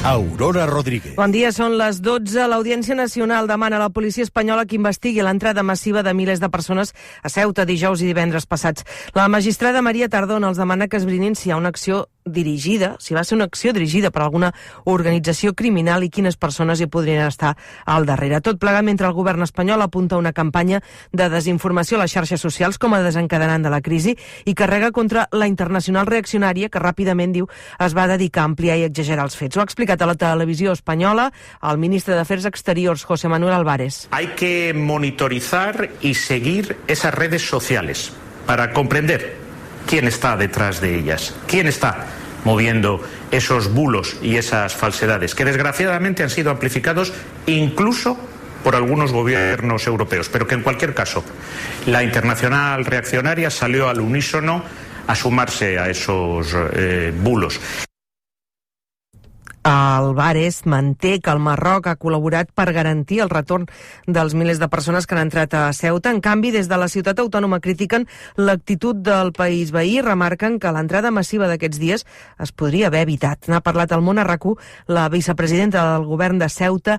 Aurora Rodríguez. Bon dia, són les 12. L'Audiència Nacional demana a la policia espanyola que investigui l'entrada massiva de milers de persones a Ceuta dijous i divendres passats. La magistrada Maria Tardona els demana que esbrinin si hi ha una acció dirigida, si va ser una acció dirigida per alguna organització criminal i quines persones hi podrien estar al darrere. Tot plegat mentre el govern espanyol apunta una campanya de desinformació a les xarxes socials com a desencadenant de la crisi i carrega contra la internacional reaccionària que ràpidament, diu, es va dedicar a ampliar i exagerar els fets. Ho ha explicat a la televisió espanyola el ministre d'Afers Exteriors, José Manuel Álvarez. Hay que monitorizar y seguir esas redes sociales para comprender quién está detrás de ellas, quién está moviendo esos bulos y esas falsedades, que desgraciadamente han sido amplificados incluso por algunos gobiernos europeos, pero que en cualquier caso la internacional reaccionaria salió al unísono a sumarse a esos bulos. Álvarez manté que el Marroc ha col·laborat per garantir el retorn dels milers de persones que han entrat a Ceuta. En canvi, des de la ciutat autònoma critiquen l'actitud del país veí i remarquen que l'entrada massiva d'aquests dies es podria haver evitat. N'ha parlat al Món a RAC1 la vicepresidenta del govern de Ceuta,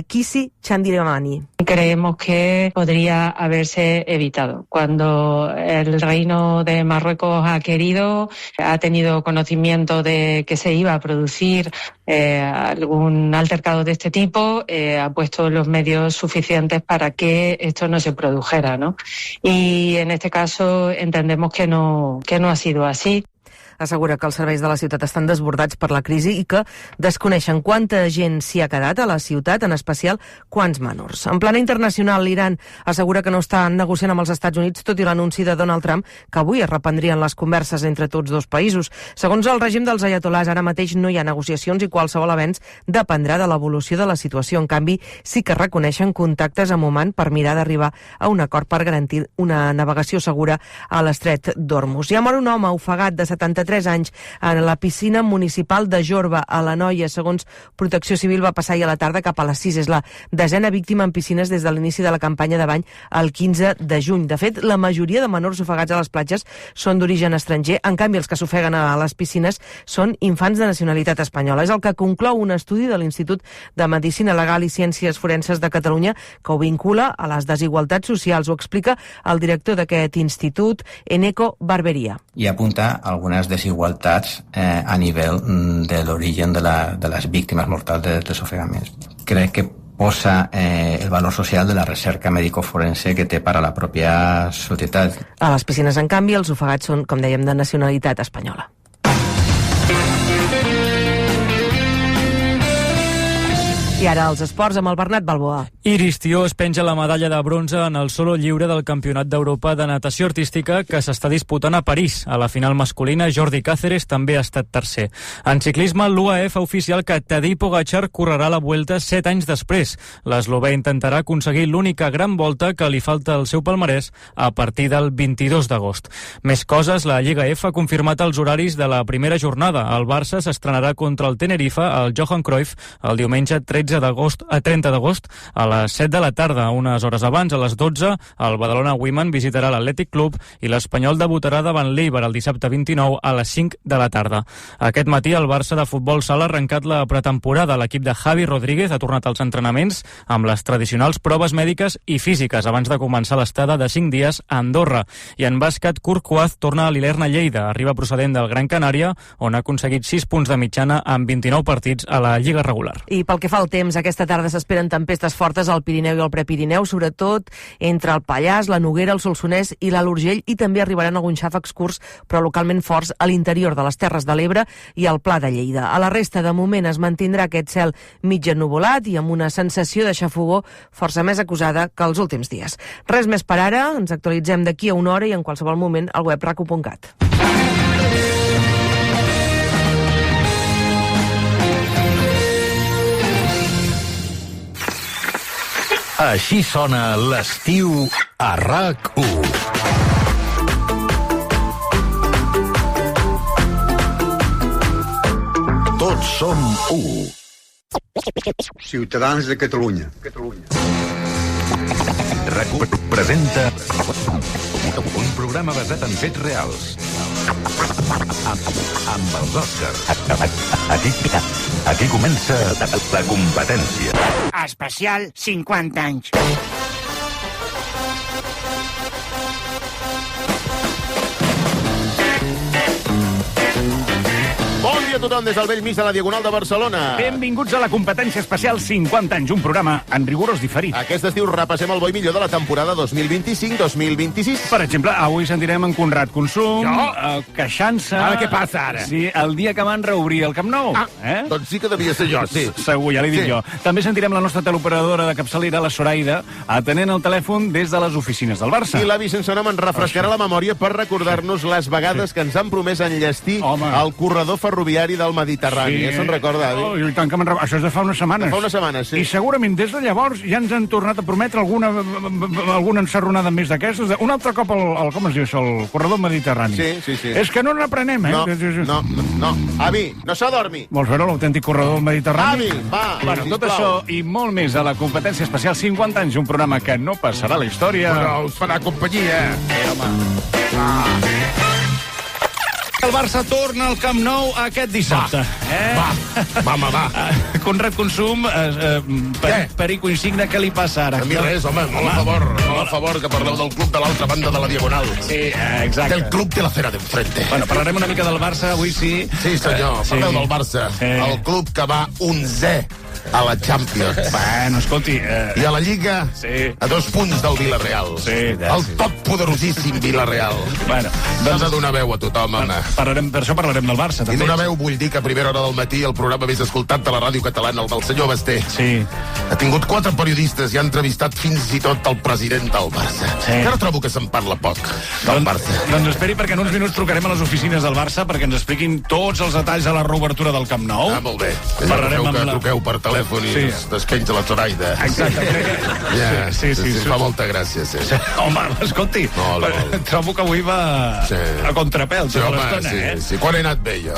Kisi Chandiramani. Creemos que podría haberse evitado. Cuando el Reino de Marruecos ha tenido conocimiento de que se iba a producir algún altercado de este tipo, ha puesto los medios suficientes para que esto no se produjera, ¿no? Y en este caso entendemos que no ha sido así. Assegura que els serveis de la ciutat estan desbordats per la crisi i que desconeixen quanta gent s'hi ha quedat a la ciutat, en especial quants menors. En plana internacional, l'Iran assegura que no està negociant amb els Estats Units, tot i l'anunci de Donald Trump que avui es reprendrien les converses entre tots dos països. Segons el règim dels ayatolars, ara mateix no hi ha negociacions i qualsevol avenç dependrà de l'evolució de la situació. En canvi, sí que reconeixen contactes amb Oman per mirar d'arribar a un acord per garantir una navegació segura a l'estret d'Hormuz. Hi ha mort un home ofegat de 73 anys en la piscina municipal de Jorba, a l'Anoia. Segons Protecció Civil, va passar ahir a la tarda cap a les 6. És la 10a víctima en piscines des de l'inici de la campanya de bany el 15 de juny. De fet, la majoria de menors ofegats a les platges són d'origen estranger. En canvi, els que s'ofeguen a les piscines són infants de nacionalitat espanyola. És el que conclou un estudi de l'Institut de Medicina Legal i Ciències Forenses de Catalunya que ho vincula a les desigualtats socials. Ho explica el director d'aquest institut, Eneco Barberia. I apunta algunes desigualtats a nivell de l'origen de les víctimes mortals dels ofegaments. Crec que posa el valor social de la recerca mèdico-forense que té per a la pròpia societat. A les piscines, en canvi, els ofegats són, com dèiem, de nacionalitat espanyola. I ara els esports amb el Bernat Balboa. Iris Tió es penja la medalla de bronze en el solo lliure del Campionat d'Europa de natació artística que s'està disputant a París. A la final masculina, Jordi Cáceres també ha estat tercer. En ciclisme, l'UAE fa oficial que Tadej Pogačar correrà la Vuelta 7 anys després. L'eslovè intentarà aconseguir l'única gran volta que li falta al seu palmarès a partir del 22 d'agost. Més coses, la Lliga F ha confirmat els horaris de la primera jornada. El Barça s'estrenarà contra el Tenerife al Johan Cruyff el diumenge 30 d'agost a les 7 de la tarda. Unes hores abans, a les 12, el Badalona Women visitarà l'Atlètic Club i l'Espanyol debutarà davant l'Eibar el dissabte 29 a les 5 de la tarda. Aquest matí el Barça de futbol sala ha arrencat la pretemporada. L'equip de Javi Rodríguez ha tornat als entrenaments amb les tradicionals proves mèdiques i físiques abans de començar l'estada de 5 dies a Andorra. I en bàsquet, Courtois torna a l'Ilerna Lleida. Arriba procedent del Gran Canària, on ha aconseguit 6 punts de mitjana en 29 partits a la Lliga regular. I pel que fa al temps, aquesta tarda s'esperen tempestes fortes al Pirineu i al Prepirineu, sobretot entre el Pallars, la Noguera, el Solsonès i l'Alt Urgell, i també arribaran alguns xàfecs curts, però localment forts, a l'interior de les Terres de l'Ebre i al Pla de Lleida. A la resta, de moment, es mantindrà aquest cel mig ennuvolat i amb una sensació de xafogor força més acusada que els últims dies. Res més per ara, ens actualitzem d'aquí a una hora i en qualsevol moment al web raco.cat. Així sona l'estiu a RAC1. Tots som u. Ciutadans de Catalunya. RAC1 presenta un programa basat en fets reals. Amb els Òscars. Aquí comença la competència. Especial 50 anys. Bon dia a tothom des del vell mig de la Diagonal de Barcelona. Benvinguts a la competència especial 50 anys, un programa en rigorós diferit. Aquest estiu repassem el bo i millor de la temporada 2025-2026. Per exemple, avui sentirem en Conrad Consum, queixant-se... Ara què passa, ara? Sí, el dia que van reobrir el Camp Nou. Doncs sí que devia ser jo, sí. Segur, ja l'he dit jo. També sentirem la nostra teleoperadora de capçalera, la Zoraida, atenent el telèfon des de les oficines del Barça. I l'avi sense nom ens refrescarà la memòria per recordar-nos les vegades que ens han promès enllestir al corredor ferroviari del Mediterrani. Sí. Se'n recorda, avi? Oh, i tant que això és de fa unes setmanes. De fa unes setmanes, sí. I segurament des de llavors ja ens han tornat a prometre alguna ensarronada més d'aquestes. Un altre cop com es diu això, el corredor mediterrani. Sí. És que no n'aprenem, No. Avi, no s'adormi. Vols veure l'autèntic corredor mediterrani? Avi, va, Bueno, tot això i molt més a la competència especial 50 anys, un programa que no passarà a la història. Però us farà companyia. El Barça torna al Camp Nou aquest dissabte. Va. Conrad Consum, perico insigne, què li passa ara? A mi res, home, molt a favor que parleu del club de l'altra banda de la Diagonal. Sí, exacte. El club té la cera d'enfrente. Bueno, parlarem una mica del Barça, avui sí. Sí, senyor, parleu del Barça. El club que va 11è a la Champions. Bueno, escolti... I a la Lliga, a 2 punts del Villarreal. El tot poderosíssim Villarreal. Bueno, S'ha de donar veu a tothom, home. Per això parlarem del Barça, I també. donar veu vull dir que a primera hora del matí el programa més escoltat de la ràdio catalana, el del senyor Basté, ha tingut 4 periodistes i ha entrevistat fins i tot el president del Barça. Encara trobo que se'n parla poc del Barça. Doncs esperi, perquè en uns minuts trucarem a les oficines del Barça perquè ens expliquin tots els detalls de la reobertura del Camp Nou. Molt bé. Parlarem amb que truqueu per telèfon i es despenja la Zoraida. Exacte. Sí, fa molta gràcia, sí. Home, escolti, trobo que avui va a contrapèl tota l'estona, Sí. Quan he anat bé, jo?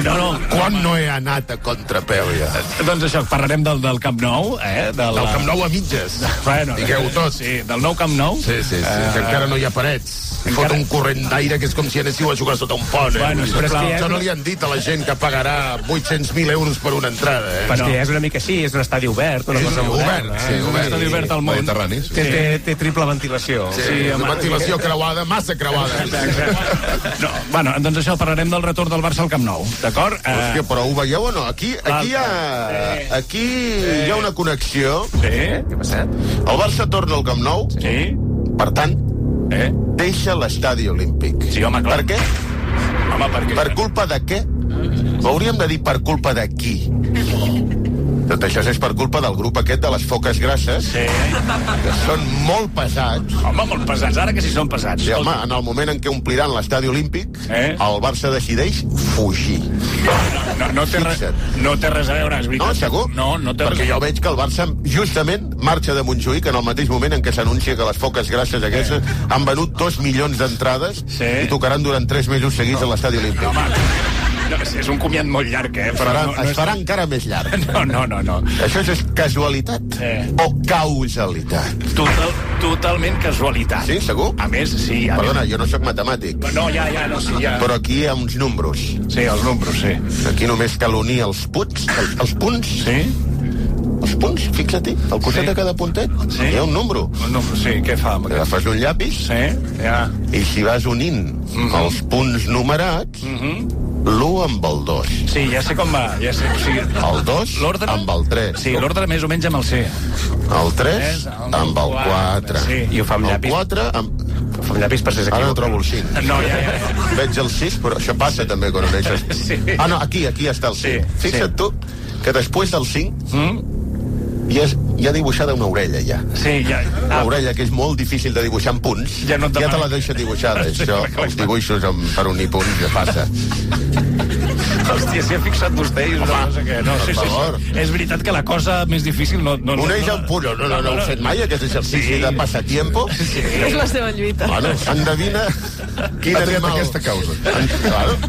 No. Quan no he anat a contrapeu, jo? Doncs això, parlarem del Camp Nou, Del Camp Nou a mitges. Digueu tot. Sí, del nou Camp Nou. Sí, que encara no hi ha parets. Fot un corrent d'aire que és com si anéssiu a jugar sota un pont. Bueno, això no li han dit a la gent que pagarà 800.000 euros per una entrada. Però és una mica així, és un estadi obert, una cosa moderna. Obert. Un estadi obert al món. Mediterrani. Té triple ventilació. Sí, ventilació creuada, massa creuada. Bueno, doncs això, parlarem del retorn del Barça al Camp Nou, d'acord? Hòstia, però ho veieu o no? Aquí hi ha una connexió. Sí. Què ha passat? El Barça torna al Camp Nou. Sí. Per tant, deixa l'estadi olímpic. Sí, home, clar. Per què? Home, per què? Per culpa de què? Ho hauríem de dir per culpa de qui. Tot això és per culpa del grup aquest de les foques grasses, que són molt pesats. Home, molt pesats, ara que sí són pesats. Sí, home, en el moment en què ompliran l'estadi olímpic, el Barça decideix fugir. No té res a veure, és veritat. No, segur? No té res. Perquè jo veig que el Barça justament marxa de Montjuïc en el mateix moment en què s'anuncia que les foques grasses aquestes han venut 2 milions d'entrades i tocaran durant 3 mesos seguits a l'estadi olímpic. No, és un comiat molt llarg, però es farà encara més llarg. No. Això és casualitat o causalitat? Totalment casualitat. Sí, segur? A més, sí. Perdona, jo no sóc matemàtic. No, ja. Però aquí hi ha uns números. Sí, els números, sí. Aquí només cal unir els punts. Sí? Els punts, fixa-t'hi, al costat de cada puntet hi ha un número. Un número, sí, què fa? Agafes un llapis i si vas unint els punts numerats, l'1 amb el 2. Sí, ja sé com va. El 2 amb el 3. Sí, l'ordre més o menys amb el C. El 3 amb el 4. I ho fa amb llapis. El 4 amb... Fa amb llapis per ser Ara no trobo el 5. No, ja. Veig el 6, però això passa també quan uneixes. Ah, no, aquí està el 5. Fixa't tu que després del 5 hi ha dibuixada una orella, ja. Sí, ja. Una orella que és molt difícil de dibuixar amb punts, ja te la deixa dibuixada. Això, els dibuixos per unir punts, ja passa. Hòstia, s'hi ha fixat vostè i és una cosa que... No, per favor. És veritat que la cosa més difícil no... Uneix un punt. No heu fet mai aquest exercici de passatiempo? És la seva lluita. Bueno, endevina quin animal... aquesta causa.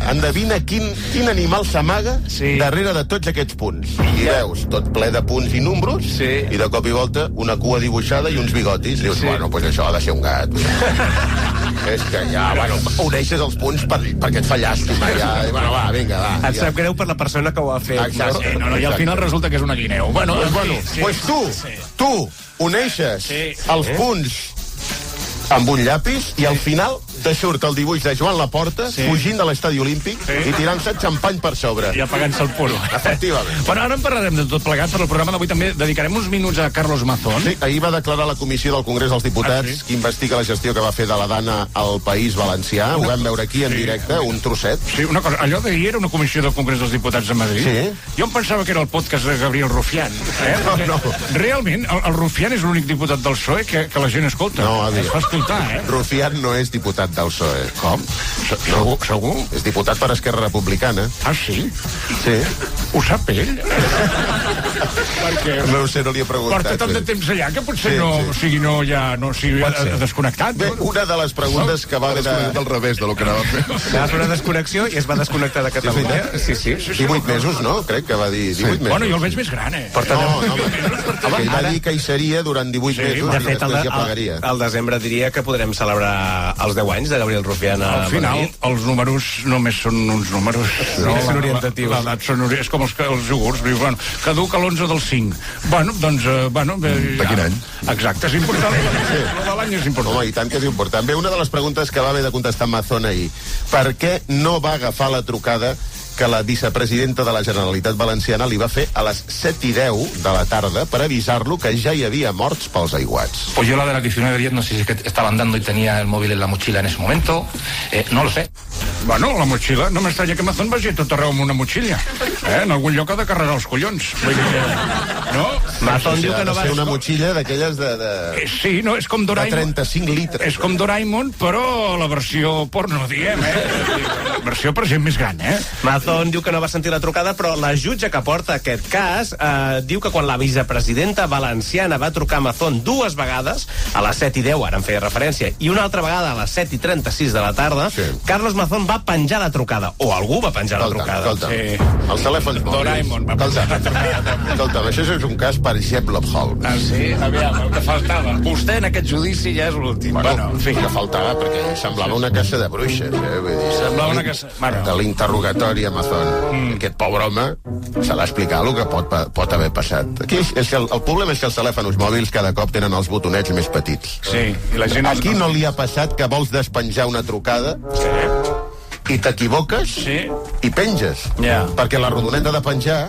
Endevina quin animal s'amaga darrere de tots aquests punts. I veus tot ple de punts i números, i de cop i volta una cua dibuixada i uns bigotis. Dius, bueno, doncs això ha de ser un gat. És que ja, bueno, uneixes els punts perquè et fa llàstima. Ja, bueno, va, vinga, va. Et sap greu per la persona que ho ha fet. Exacte. No, i al final resulta que és una guineu. Bueno, Pues tu uneixes els punts amb un llapis i al final te surt el dibuix de Joan Laporta fugint de l'estadi olímpic i tirant-se xampany per sobre. I apagant-se el puro. Efectivament. Bueno, ara en parlarem de tot plegat, però el programa d'avui també dedicarem uns minuts a Carlos Mazón. Sí, ahir va declarar la comissió del Congrés dels Diputats que investiga la gestió que va fer de la Dana al País Valencià. Ho vam veure aquí en directe, un trosset. Sí, una cosa, allò d'ahir era una comissió del Congrés dels Diputats de Madrid. Sí. Jo em pensava que era el podcast de Gabriel Rufián. No. Realment, el Rufián és l'únic diputat del PSOE que la gent escolta. No, avi. Es fa escoltar, Rufián no és diputat del PSOE. Com? Segur? És diputat per Esquerra Republicana. Ah, sí? Sí. Ho sap ell? Perquè... No ho sé, no li he preguntat. Porta tant de temps allà que potser no sigui desconnectat. Bé, una de les preguntes que va haver de... Al revés de lo que anava a fer. Va fer una desconnexió i es va desconnectar de Catalunya. Sí. 18 mesos, no? Crec que va dir 18 mesos. Bueno, jo el veig més gran, No, ell va dir que hi seria durant 18 mesos De i fet, després ja plegaria. al desembre diria que podrem celebrar els 10 anys de Gabriel Rufián a Al final, Madrid. els números només són uns números. Són orientatius. L'edat són és com els iogurts. Dius, bueno, caduca l'11 del 5. Bueno, doncs... De quin any? Exacte, és important. De l'any és important. Home, i tant que és important. Bé, una de les preguntes que va haver de contestar Mazón ahir. Per què no va agafar la trucada que la vicepresidenta de la Generalitat Valenciana li va fer a les 7:10 de la tarda per avisar-lo que ja hi havia morts pels aiguats? Pues yo la de las 19:10 no sé si es que estaba andando y tenía el móvil en la mochila en ese momento. No lo sé. Bueno, la motxilla, no m'estranya que Mazón vagi a tot arreu amb una motxilla. En algun lloc ha de carregar els collons. Vull dir que... No? Mazón diu que no va... ser una motxilla d'aquelles de... Sí, no, és com de Doraemon. 35 litres. És com Doraemon, però la versió porno, diem, La versió per gent més gran, Mazón diu que no va sentir la trucada, però la jutge que porta aquest cas diu que quan la vicepresidenta valenciana va trucar a Mazón 2 vegades, a les 7:10, ara en feia referència, i una altra vegada a les 7:36 de la tarda, Carlos Mazón va penjar la trucada, o algú va penjar la trucada. Escolta, els telèfons mòbils. Doraemon va penjar la trucada. Escolta, això és un cas per Sherlock Holmes. Ah, sí? Aviam, el que faltava. Vostè en aquest judici ja és l'últim. Bueno, en fi, que faltava, perquè semblava una caça de bruixes, Vull dir, semblava una caça... De l'interrogatori a Mazón. Aquest pobre home s'ha d'explicar el que pot haver passat. Aquí el problema és que els telèfons mòbils cada cop tenen els botonets més petits. Sí, i la gent... Aquí no li ha passat que vols despenjar una trucada i t'equivoques i penges. Perquè la rodoneta de penjar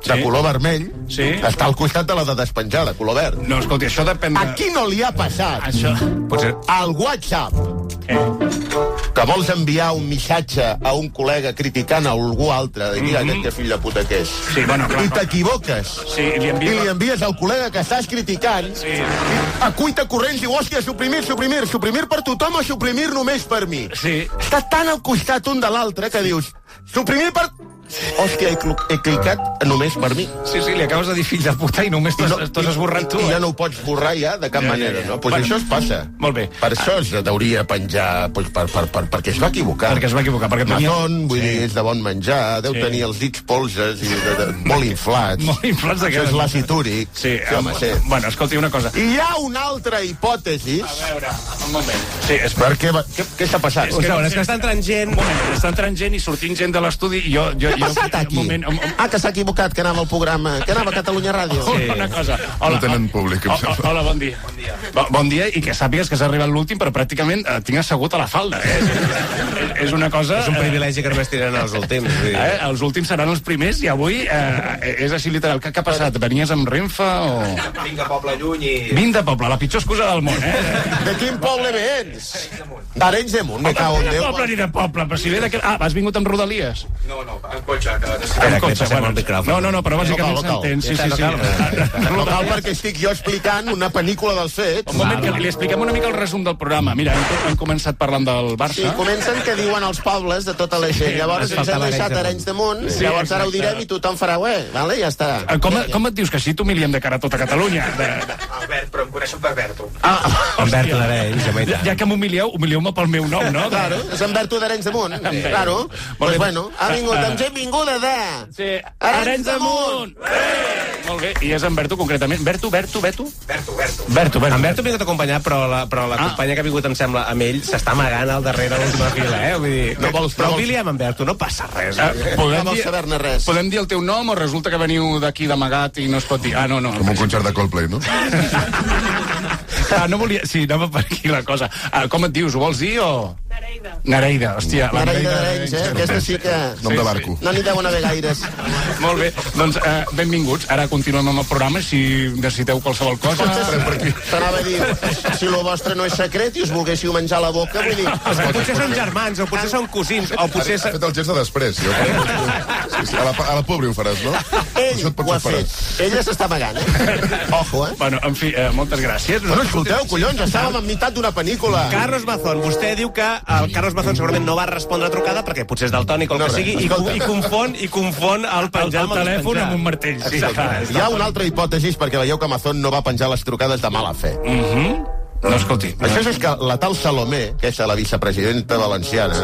de color vermell està al costat de la de despenjar, de color verd. No, escolti, això depèn de... Aquí no li ha passat. Això... Al WhatsApp. Que vols enviar un missatge a un col·lega criticant a algú altre, i mira aquest que fill de puta que és. Sí, bueno, clar, I t'equivoques. Sí, i li envies al col·lega que estàs criticant. Sí. A cuita corrents diu, hòstia, suprimir per tothom o suprimir només per mi. Sí. Està tan al costat un de l'altre que dius, suprimir per... Hòstia, he clicat només per mi. Sí, li acabes de dir fill de puta i només t'has esborrat tu. I ja no ho pots borrar ja de cap manera, no? Pues això es passa. Molt bé. Per això es deuria penjar, perquè es va equivocar. Perquè es va equivocar. Mazón, vull dir, és de bon menjar, deu tenir els dits polses i molt inflats. Molt inflats això és l'àcid úric. Sí, home, sí. Bueno, escolti, una cosa. I hi ha una altra hipòtesi. A veure, un moment. Sí, és perquè... Què està passant? És que està entrant gent... Un moment, està entrant gent i sortint gent de l'estudi i jo... Què ha passat aquí? Que s'ha equivocat, que anava al programa, que anava a Catalunya Ràdio. Una cosa. No tenen públic, em sembla. Hola, bon dia. Bon dia, i que sàpigues que s'ha arribat l'últim, però pràcticament tinc assegut a la falda. És una cosa... És un privilegi que només tiren els últims. Els últims seran els primers i avui és així literal. Què ha passat? Venies amb Renfe o...? Vinc de poble lluny i... Vinc de poble, la pitjor excusa del món, De quin poble vens? D'Arenys de Munt, me cago en Déu. De poble ni de poble, però si ve d'aquest... Ah, has vingut amb Rodalies? No, en cotxe. En cotxe, no, però bàsicament s'entén. Sí. No cal perquè estic jo explicant una pel·lícula dels fets. Un moment, que li expliquem una mica el resum del programa. Mira, hem començat parlant del Barça. Sí, comencen que diuen els pobles de tota la gent. Llavors ens hem deixat Arenys de Munt, llavors ara ho direm i tothom farà vale, ja està. Com et dius que així t'humiliem de cara a tota Catalunya? Albert, però em coneixen per Berto. Albert d'Arenys. Ja que humilieu-me pel meu nom, no? Claro, és en Berto d'Arenys de Munt. Claro. Pues bueno, ha vingut amb benvinguda de... Sí, Arenys de Munt! Molt bé, i és en Berto, concretament. Berto? En Berto vingut acompanyat, però la companya que ha vingut, em sembla, amb ell, s'està amagant al darrere a l'última fila, Vull dir, però William en Berto, no passa res. No vols saber-ne res. Podem dir el teu nom o resulta que veniu d'aquí d'amagat i no es pot dir? No. Com un concert de Coldplay, no? No volia... Sí, anava per aquí la cosa. Com et dius, ho vols dir o...? Nereida, hòstia. Nereida d'Arenys, Aquesta sí que... Nom de barco. No n'hi deuen haver gaires. Molt bé, doncs benvinguts. Ara continuem amb el programa, si necessiteu qualsevol cosa. T'anava a dir, si lo vostre no és secret i us volguéssiu menjar la boca, vull dir... Potser són germans, o potser són cosins, o potser... Ha fet el gest de després. A la pobre ho faràs, no? Ell ho ha fet. Ella s'està amagant, Ojo, Bueno, en fi, moltes gràcies. Bueno, escolteu, collons, estàvem en meitat d'una pel·lícula. Carlos Mazón, vostè diu que el Carlos Mazón segurament no va respondre a trucada perquè potser és daltònic o el que sigui, i confon el penjar amb el telèfon amb un martell. Hi ha una altra hipòtesi perquè veieu que Mazón no va penjar les trucades de mala fe. No, escolti. Això és que la tal Salomé, que és la vicepresidenta valenciana,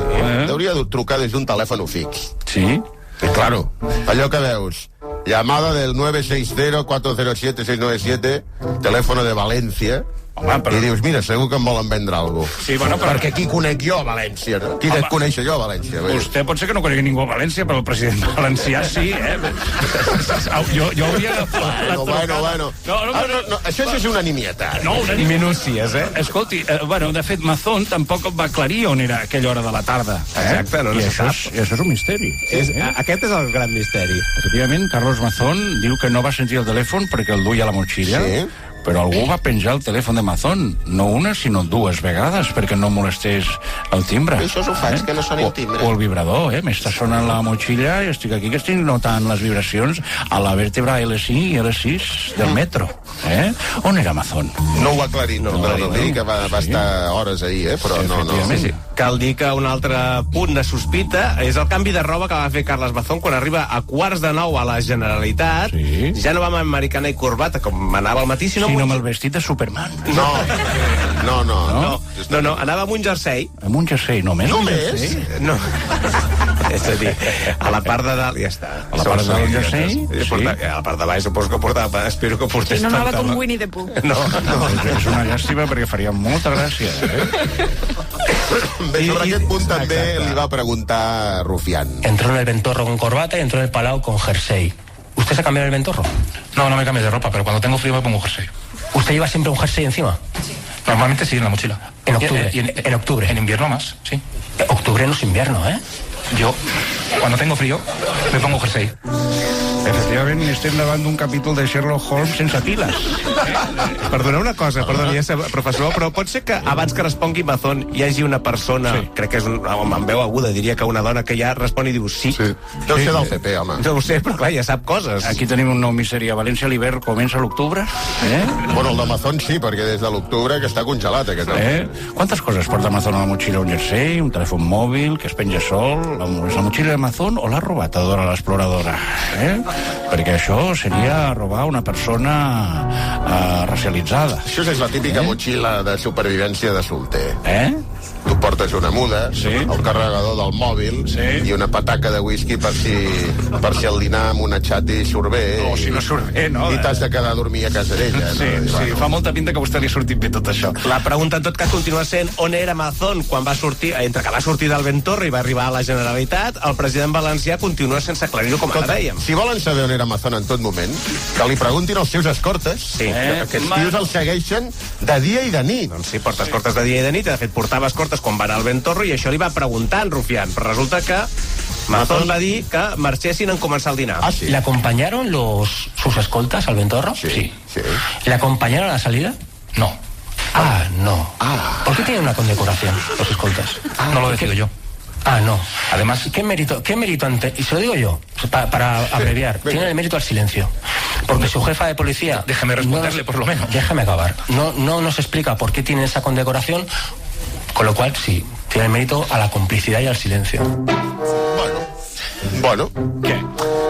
hauria de trucar des d'un telèfon fix. Sí? I claro, allò que veus, llamada del 960-407-697, telèfono de València, i dius, mira, segur que em volen vendre alguna cosa. Sí, bueno, però... Perquè qui conec jo a València, no? Qui et coneix jo a València? Vostè pot ser que no conegui ningú a València, però el president valencià sí, Jo hauria agafat la trucada. No, això és una nimietat. No, una minúcies, Escolti, de fet, Mazón tampoc va aclarir on era aquella hora de la tarda. Exacte, no se sap. I això és un misteri. Aquest és el gran misteri. Efectivament, Carlos Mazón diu que no va sentir el telèfon perquè el duia a la motxilla. Sí. Però algú va penjar el telèfon de Mazón, no una, sinó dues vegades, perquè no molestés el timbre. Això ho faig, que no soni el timbre. O el vibrador, m'està sonant la motxilla i estic aquí que estic notant les vibracions a la vèrtebra L5 i L6 del metro. On era Mazón? No ho ha aclarit, no dir que va estar hores ahir, però no. Sí. Cal dir que un altre punt de sospita és el canvi de roba que va fer Carles Mazón quan arriba a 8:45 a la Generalitat. Sí. Ja no va amb americana i corbata, com anava al matí, sinó amb el vestit de Superman. No, anava amb un jersei. Amb un jersei, només? Només? No. És a dir, a la part de dalt ja està. A la part de dalt del jersei? A la part de baix suposo que portava, espero que portés no anava com Winnie the Pooh. No. És una llàstima perquè faria molta gràcia. Bé, sobre aquest punt també li va preguntar Rufián. Entró en el Ventorro con corbata y entró en el Palau con jersey. ¿Usted se ha cambiado el Ventorro? No me cambio de ropa, pero cuando tengo frío me pongo un jersey. ¿Usted lleva siempre un jersey encima? Sí. Normalmente sí, en la mochila. ¿En octubre? ¿En octubre? En invierno más, sí. Octubre no es invierno, Yo, cuando tengo frío, me pongo jersey. Efectivament, estem davant d'un capítol de Sherlock Holmes sense piles. Perdoneu una cosa, professor, però pot ser que abans que respongui Mazón hi hagi una persona, crec que és amb veu aguda, diria que una dona que ja respon i diu sí. Deu ser del CP, home. No ho sé, però clar, ja sap coses. Aquí tenim un nou misteri. A València l'hivern comença a l'octubre? Bueno, el de Mazón sí, perquè des de l'octubre que està congelat, aquest home. Quantes coses porta Mazón a la motxilla? Un jersei, un telèfon mòbil, que es penja sol, la motxilla de Mazón o l'ha robat a Dora l'Exploradora? Perquè això seria robar una persona racialitzada. Això és la típica motxilla de supervivència de solter. Tu portes una muda, el carregador del mòbil i una pataca de whisky per si el dinar amb una xati surt bé. O si no surt bé, no? I t'has de quedar a dormir a casa d'ella. Sí, fa molta pinta que a vostè li ha sortit bé tot això. La pregunta, en tot cas, continua sent on era Mazón quan va sortir, entre que va sortir del Ventorro i va arribar a la Generalitat. El president valencià continua sense aclarir-ho, com ara dèiem. Si volen saber on era Mazón en tot moment, que li preguntin als seus escortes. Aquests tios el segueixen de dia i de nit. Doncs sí, porta escortes de dia i de nit. De fet, portava escortes quan va anar al Ventorro i això li va preguntar en Rufián. Però resulta que Mazón va dir que marxessin en començar el dinar. ¿Le acompañaron sus escoltas al Ventorro? Sí. ¿Le acompañaron a la salida? No. No. ¿Por qué tienen una condecoración los escoltas? No lo decido yo. No. Además, ¿qué mérito ante...? Y se lo digo yo, para abreviar. Tiene el mérito al silencio. Porque su jefa de policía... Déjame responderle, por lo menos. Déjame acabar. No nos explica por qué tiene esa condecoración, con lo cual, sí, tiene el mérito a la complicidad y al silencio. Bueno. Què?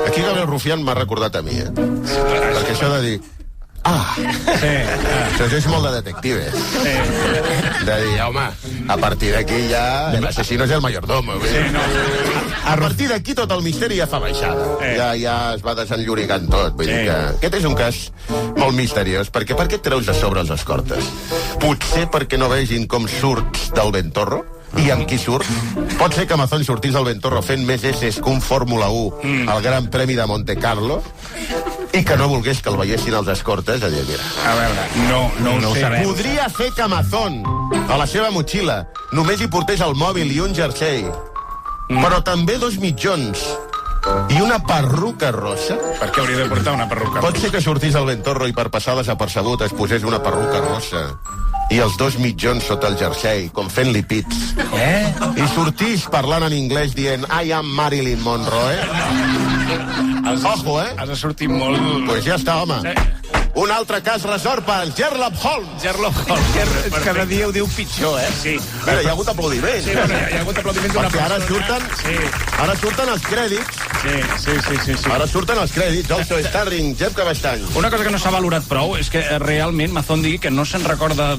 Aquí Gabriel Rufián m'ha recordat a mi, perquè això de dir Això és molt de detectives. De dir, home, a partir d'aquí ja l'assassino és el mayordomo. A partir d'aquí tot el misteri ja fa baixada. Ja es va desenllorigant tot. Vull dir que aquest és un cas molt misteriós, perquè per què et treus a sobre els escortes? Potser perquè no vegin com surts del Ventorro? I amb qui surt? Pot ser que Amazon sortís al Ventorro fent més esses que un Fórmula 1 al Gran Premi de Monte Carlo i que no volgués que el veiessin els escortes. A dir, mira, a veure, no ho sabem. Podria fer que Amazon a la seva motxilla només hi portés el mòbil i un jersei, però també 2 mitjons i una perruca rossa. Per què hauria de portar una perruca rossa? Pot ser que sortís al Ventorro i per passar desapercebut es posés una perruca rossa i els 2 mitjons sota el jersei, com fent-li pits. I sortís parlant en anglès dient I am Marilyn Monroe. Ojo, Has de sortir molt... Pues ja està, home. Un altre cas resort per Sherlock Holmes. Cada dia ho diu pitjor, Sí. Mira, hi ha hagut aplaudiments. Sí, bueno, hi ha hagut aplaudiments d'una persona. Ara surten els crèdits. Sí. Ara surten els crèdits. Also starring Jeff Cabestany. Una cosa que no s'ha valorat prou és que realment Mazón digui que no se'n recorda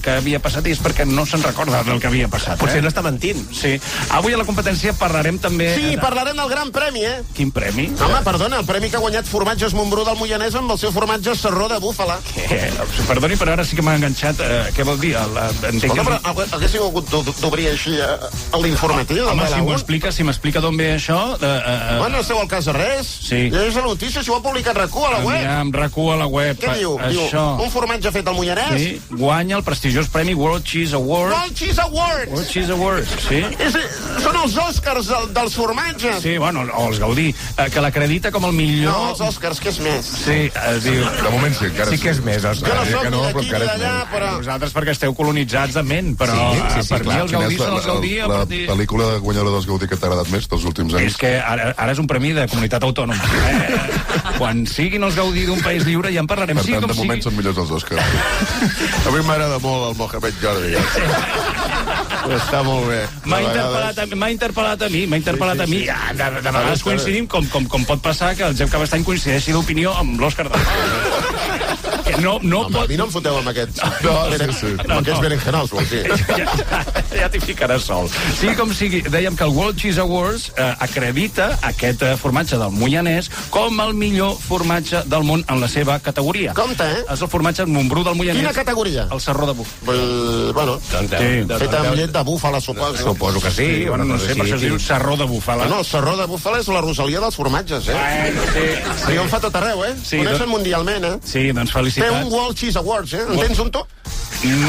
que havia passat i és perquè no se'n recorda del que havia passat. Potser no està mentint. Sí. Avui a la competència parlarem també... Sí, parlarem del Gran Premi, Quin premi? Home, perdona, el premi que ha guanyat Formatges Montbrú del Moianès amb el seu formatge Sarró de búfala. Perdoni, però ara sí que m'ha enganxat. Què vol dir? Escolta, però haguéssim hagut d'obrir així l'informatiu. Home, si m'explica d'on ve això... Bueno, no esteu al cas de res. Sí. És la notícia, si ho ha publicat RAC1 a la web. Aviam, RAC1 a la web. Què diu? Això. Un formatge fet al Moianès? Sí, guanya el prestigiós premi World Cheese Award. World Cheese Awards! World Cheese Awards, sí. Són els Oscars dels formatges. Sí, bueno, o els Gaudí, que l'acredita com el millor... No, els Oscars, què és més? Sí, es diu... De moment sí, encara sí que és més, Òscar. Jo no soc ni d'aquí ni d'allà, però... Vosaltres perquè esteu colonitzats de ment, però per mi els Gaudí són els Gaudí... La pel·lícula guanyadora dels Gaudí que t'ha agradat més dels últims anys? És que ara és un premi de comunitat autònoma. Quan siguin els Gaudí d'un país lliure ja en parlarem. Per tant, de moment són millors els Oscars. A mi m'agrada molt el Mohamed Jordi. Està molt bé. M'ha interpel·lat a mi. De vegades coincidim com pot passar que el Jeff Cabestany coincideixi d'opinió amb l'Òscar de que no pot... A mi no em foteu amb aquests aquests berenjenals, vol dir. Ja t'hi ficaràs sol. Sí, com sigui, dèiem que el World Cheese Awards acredita aquest formatge del Moianès com el millor formatge del món en la seva categoria. Compte, És el formatge Montbrú del Moianès. Quina categoria? El Sarró de Búfala. Bueno, fet amb llet de búfala, suposo. Suposo que sí. Bueno, no sé, per això es diu Sarró de Búfala. No, el Sarró de Búfala és la Rosalia dels formatges, Sí. Jo en fa tot arreu, Sí, coneixen mundialment, Sí, doncs felicitats. Té un World Cheese Awards, En tens un tu?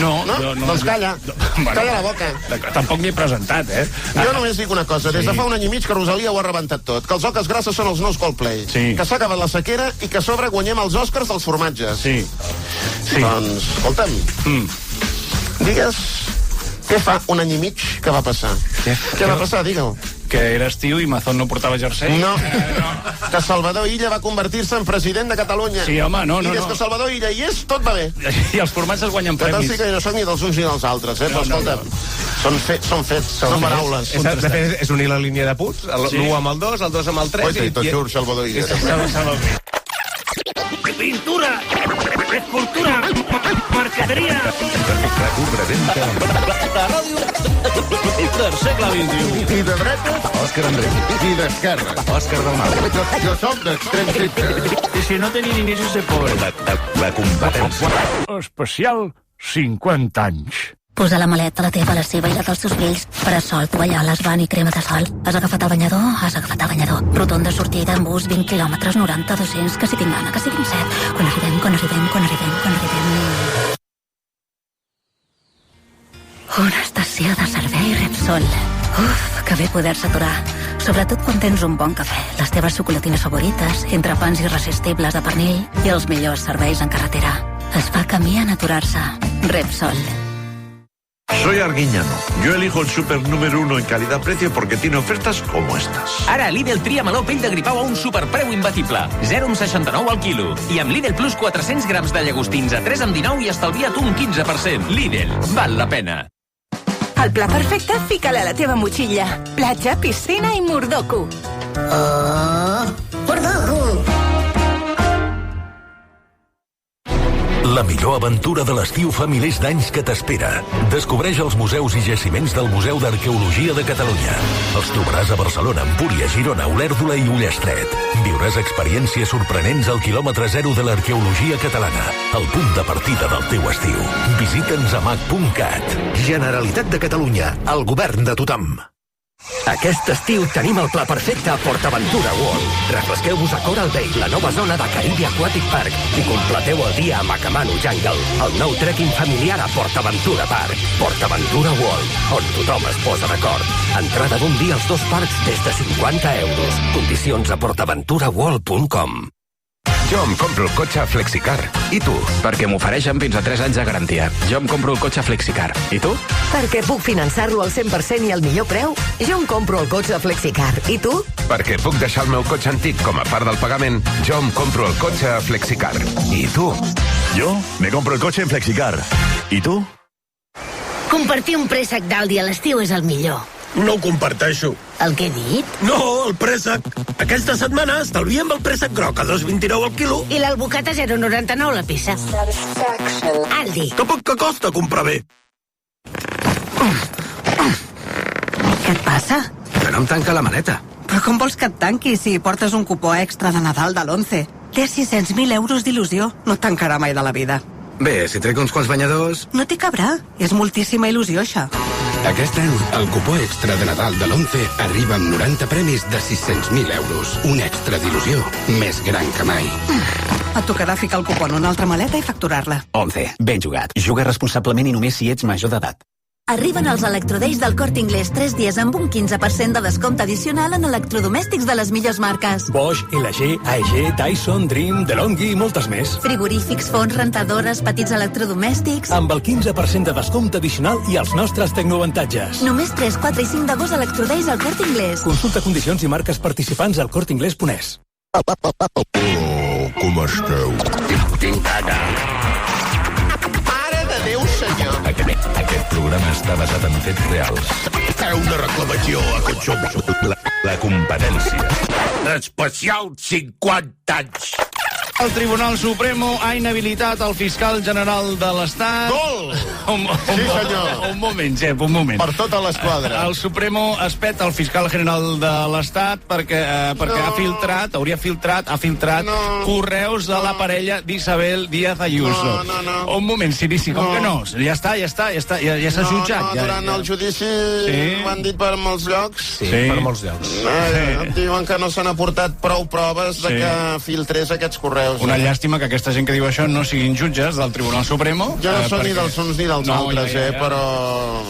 No. Doncs calla. Calla la boca. Tampoc m'hi he presentat, Jo només dic una cosa. Des de fa un any i mig que Rosalia ho ha rebentat tot. Que els oques grasses són els nous Coldplay. Que s'ha acabat la sequera i que a sobre guanyem els Oscars dels formatges. Sí. Doncs, escolta'm. Digues, què fa un any i mig que va passar? Què va passar? Digue-ho. Que era estiu i Mazón no portava jersei? No. Que Salvador Illa va convertir-se en president de Catalunya. Sí, home, no. I des que Salvador Illa hi és, tot va bé. I els formatges guanyen premis. Sí que no soc ni dels uns ni dels altres, però escolta, són fets, són paraules. De fet, és unir la línia de punts, l'1 amb el 2, el 2 amb el 3... Oi, tot surt Salvador Illa. Pintura, escultura, marqueteria. RAC1 presenta La ràdio del segle XXI. I de dretes, Òscar Andrés. i d'esquerra, Òscar Dalmau. Jo soc d'extrem tretze. I si no tenien inicis de pobre. La competència. Especial 50 anys. Posa la maleta, la teva, la seva i la dels teus fills. Parasol, tovalloles, bany i crema de sol. Has agafat el banyador? Has agafat el banyador. Rotonda sortida en bus, 20 quilòmetres, 90, 200, que si tinc gana, que si tinc set. Quan arribem. Una estació de servei Repsol. Uf, que bé poder-se aturar. Sobretot quan tens un bon cafè, les teves xocolatines favorites, entrepans irresistibles de pernil i els millors serveis en carretera. Es fa camí en aturar-se. Repsol. Soy Arguiñano. Yo elijo el súper número 1 en calidad-precio porque tiene ofertas como estas. Ara Lidl tria meló pell de gripau a un superpreu imbatible. 0,69 al quilo. I amb Lidl Plus 400 grams de llagostins a 3,19 i estalvia't un 15%. Lidl, val la pena. El pla perfecte, fica-la a la teva motxilla. Platja, piscina i mordoku. La millor aventura de l'estiu fa milers d'anys que t'espera. Descobreix els museus i jaciments del Museu d'Arqueologia de Catalunya. Els trobaràs a Barcelona, Empúria, Girona, Olèrdola i Ullastret. Viuràs experiències sorprenents al quilòmetre zero de l'arqueologia catalana, el punt de partida del teu estiu. Visita'ns a mac.cat. Generalitat de Catalunya, el govern de tothom. Aquest estiu tenim el pla perfecte a PortAventura World. Refresqueu-vos a Coral Bay, la nova zona de Caribe Aquatic Park, i completeu el dia a Macamano Jungle, el nou trekking familiar a PortAventura Park. PortAventura World, on tothom es posa d'acord. Entrada d'un dia als 2 parcs des de 50 euros. Condicions a portaventuraworld.com. Jo em compro el cotxe Flexicar. I tu? Perquè m'ofereixen fins a 3 anys de garantia. Jo em compro el cotxe Flexicar. I tu? Perquè puc finançar-lo al 100% i al millor preu. Jo em compro el cotxe Flexicar. I tu? Perquè puc deixar el meu cotxe antic com a part del pagament. Jo em compro el cotxe Flexicar. I tu? Jo me compro el cotxe en Flexicar. I tu? Compartir un préssec d'Aldi a l'estiu és el millor. No ho comparteixo. El que he dit? No, el préssec. Aquesta setmana estalviem el préssec groc a 2,29 al quilo. I l'albocata a 0,99 la peça. Aldi. Tampoc que costa comprar bé. Què et passa? Que no em tanca la maleta. Però com vols que et tanqui si portes un cupó extra de Nadal de l'11? Té 600.000 euros d'il·lusió. No et tancarà mai de la vida. Bé, si trec uns quants banyadors... No t'hi cabrà. És moltíssima il·lusió, això. Aquest any, el cupó extra de Nadal de l'11 arriba amb 90 premis de 600.000 euros. Un extra d'il·lusió més gran que mai. Et tocarà ficar el cupó en una altra maleta i facturar-la. 11. Ben jugat. Juga responsablement i només si ets major d'edat. Arriben els Electrodays del Corte Inglés 3 dies amb un 15% de descompte addicional en electrodomèstics de les millors marques. Bosch, LG, AEG, Dyson, Dream, DeLonghi i moltes més. Frigorífics, forns, rentadores, petits electrodomèstics... Amb el 15% de descompte addicional i els nostres tecnoavantatges. Només 3, 4 i 5 d'agost Electrodays al Corte Inglés. Consulta condicions i marques participants al corteinglés.es. Com esteu? Tinc gana. Déu, senyor. Aquest programa està basat en fets reals. Una reclamació a aquest xou. La competència. Especial 50 anys. El Tribunal Supremo ha inhabilitat el fiscal general de l'Estat. Gol! Sí, senyor. Un moment, Jep, un moment. Per tota l'esquadra. El Supremo es peta el fiscal general de l'Estat perquè ha filtrat correus de la parella d'Isabel Díaz Ayuso. No. Un moment, Sirici, com que no? Ja s'ha jutjat. Durant el judici ho han dit per molts llocs. Sí, per molts llocs. Diuen que no s'han aportat prou proves de que filtrés aquests correus. Una llàstima que aquesta gent que diu això no siguin jutges del Tribunal Supremo. Jo no són ni dels uns ni dels altres, però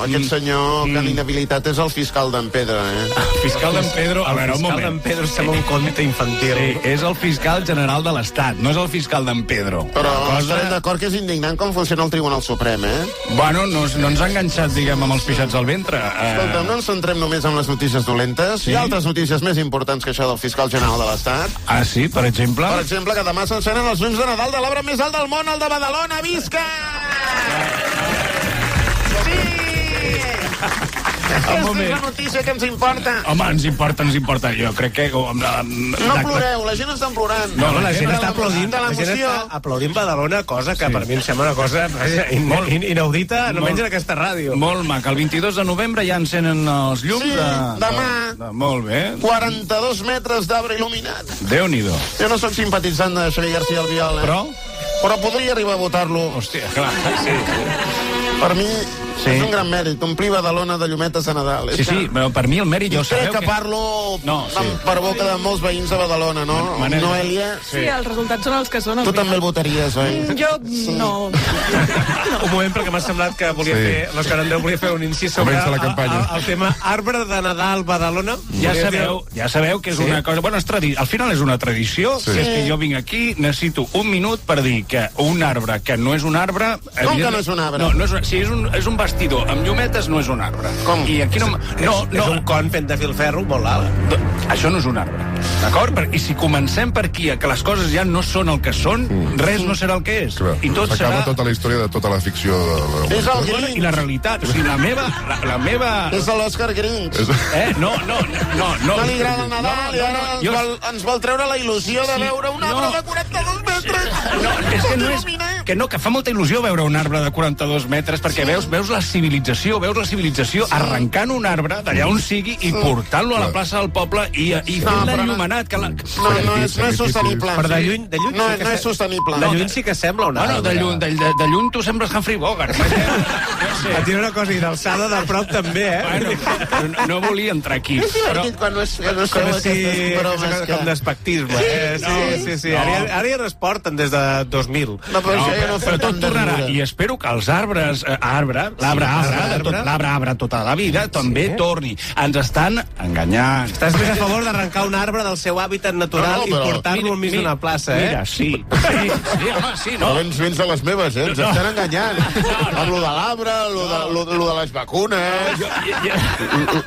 aquest senyor que han inhabilitat és el fiscal d'en Pedro, El fiscal d'en Pedro, a veure, un moment. El fiscal d'en Pedro sembla un conte infantil. Sí, és el fiscal general de l'Estat, no és el fiscal d'en Pedro. Però estarem d'acord que és indignant com funciona el Tribunal Suprem, Bueno, no ens ha enganxat, diguem, amb els pixats al ventre. Escolta, no ens centrem només en les notícies dolentes. Hi ha altres notícies més importants que això del fiscal general de l'Estat. Ah, sí? Per exemple? Per exemple, que demà s'encenen els llums de Nadal de l'arbre més alt del món, el de Badalona. Visca! Sí! Aquesta és la notícia que ens importa. Home, ens importa. Jo crec que... No ploreu, la gent està plorant. No, la gent està aplaudint. La gent està aplaudint Badalona, cosa que per mi em sembla una cosa inaudita, almenys en aquesta ràdio. Molt mac. El 22 de novembre ja encenen els llums. Sí, demà. Molt bé. 42 metres d'arbre il·luminat. Déu-n'hi-do. Jo no sóc simpatitzant de Xavier García Albiol, Però podria arribar a votar-lo. Hòstia, clar. Sí. Per mi és un gran mèrit, omplir Badalona de llumetes de Nadal. Sí, però per mi el mèrit jo sabeu que parlo per boca de molts veïns de Badalona, no? Noèlia? Sí, els resultats són els que són. Tu també el votaries, oi? Jo no. Un moment, perquè m'ha semblat que volia fer, l'Òscar Andreu volia fer un incís sobre el tema arbre de Nadal Badalona. Ja sabeu que és una cosa... Bueno, al final és una tradició, que és que jo vinc aquí, necessito un minut per dir que un arbre que no és un arbre... Com que no és un arbre? No, si és un bastidor amb llumetes no és un arbre. Com? I aquí no... És un con fet de filferro molt alt. Això no és un arbre. D'acord? I si comencem per aquí, que les coses ja no són el que són, res no serà el que és. Clar, I tot s'acaba serà... tota la història de tota la ficció. És el Grinch. I la realitat. O sigui, la meva... És l'Òscar Grinch. No. No li agrada el Nadal i ara ens vol treure la il·lusió de veure un arbre de 42 metres. Que fa molta il·lusió veure un arbre de 42 metres, perquè veus la civilització arrencant un arbre d'allà on sigui i portant-lo a la plaça del poble i fent l'enllumenat. No és sostenible. Per de lluny no és sostenible. De lluny sí que sembla un arbre. Bueno, de lluny tu sembles Humphrey Bogart. Et diré una cosa, i d'alçada de prop també, Bueno, no volia entrar aquí. És divertit quan no és com despectisme. Sí. Ara ja no es porten des de 2000. Però tot tornarà. I espero que els arbres, l'arbre tota la vida, també torni. Ens estan enganyant. Estàs més a favor d'arrencar un arbre del seu hàbitat natural i portar-lo enmig d'una plaça, Mira, sí, home, sí, no? Vens de les meves, ens estan enganyant. Amb lo de l'arbre, lo de les vacunes,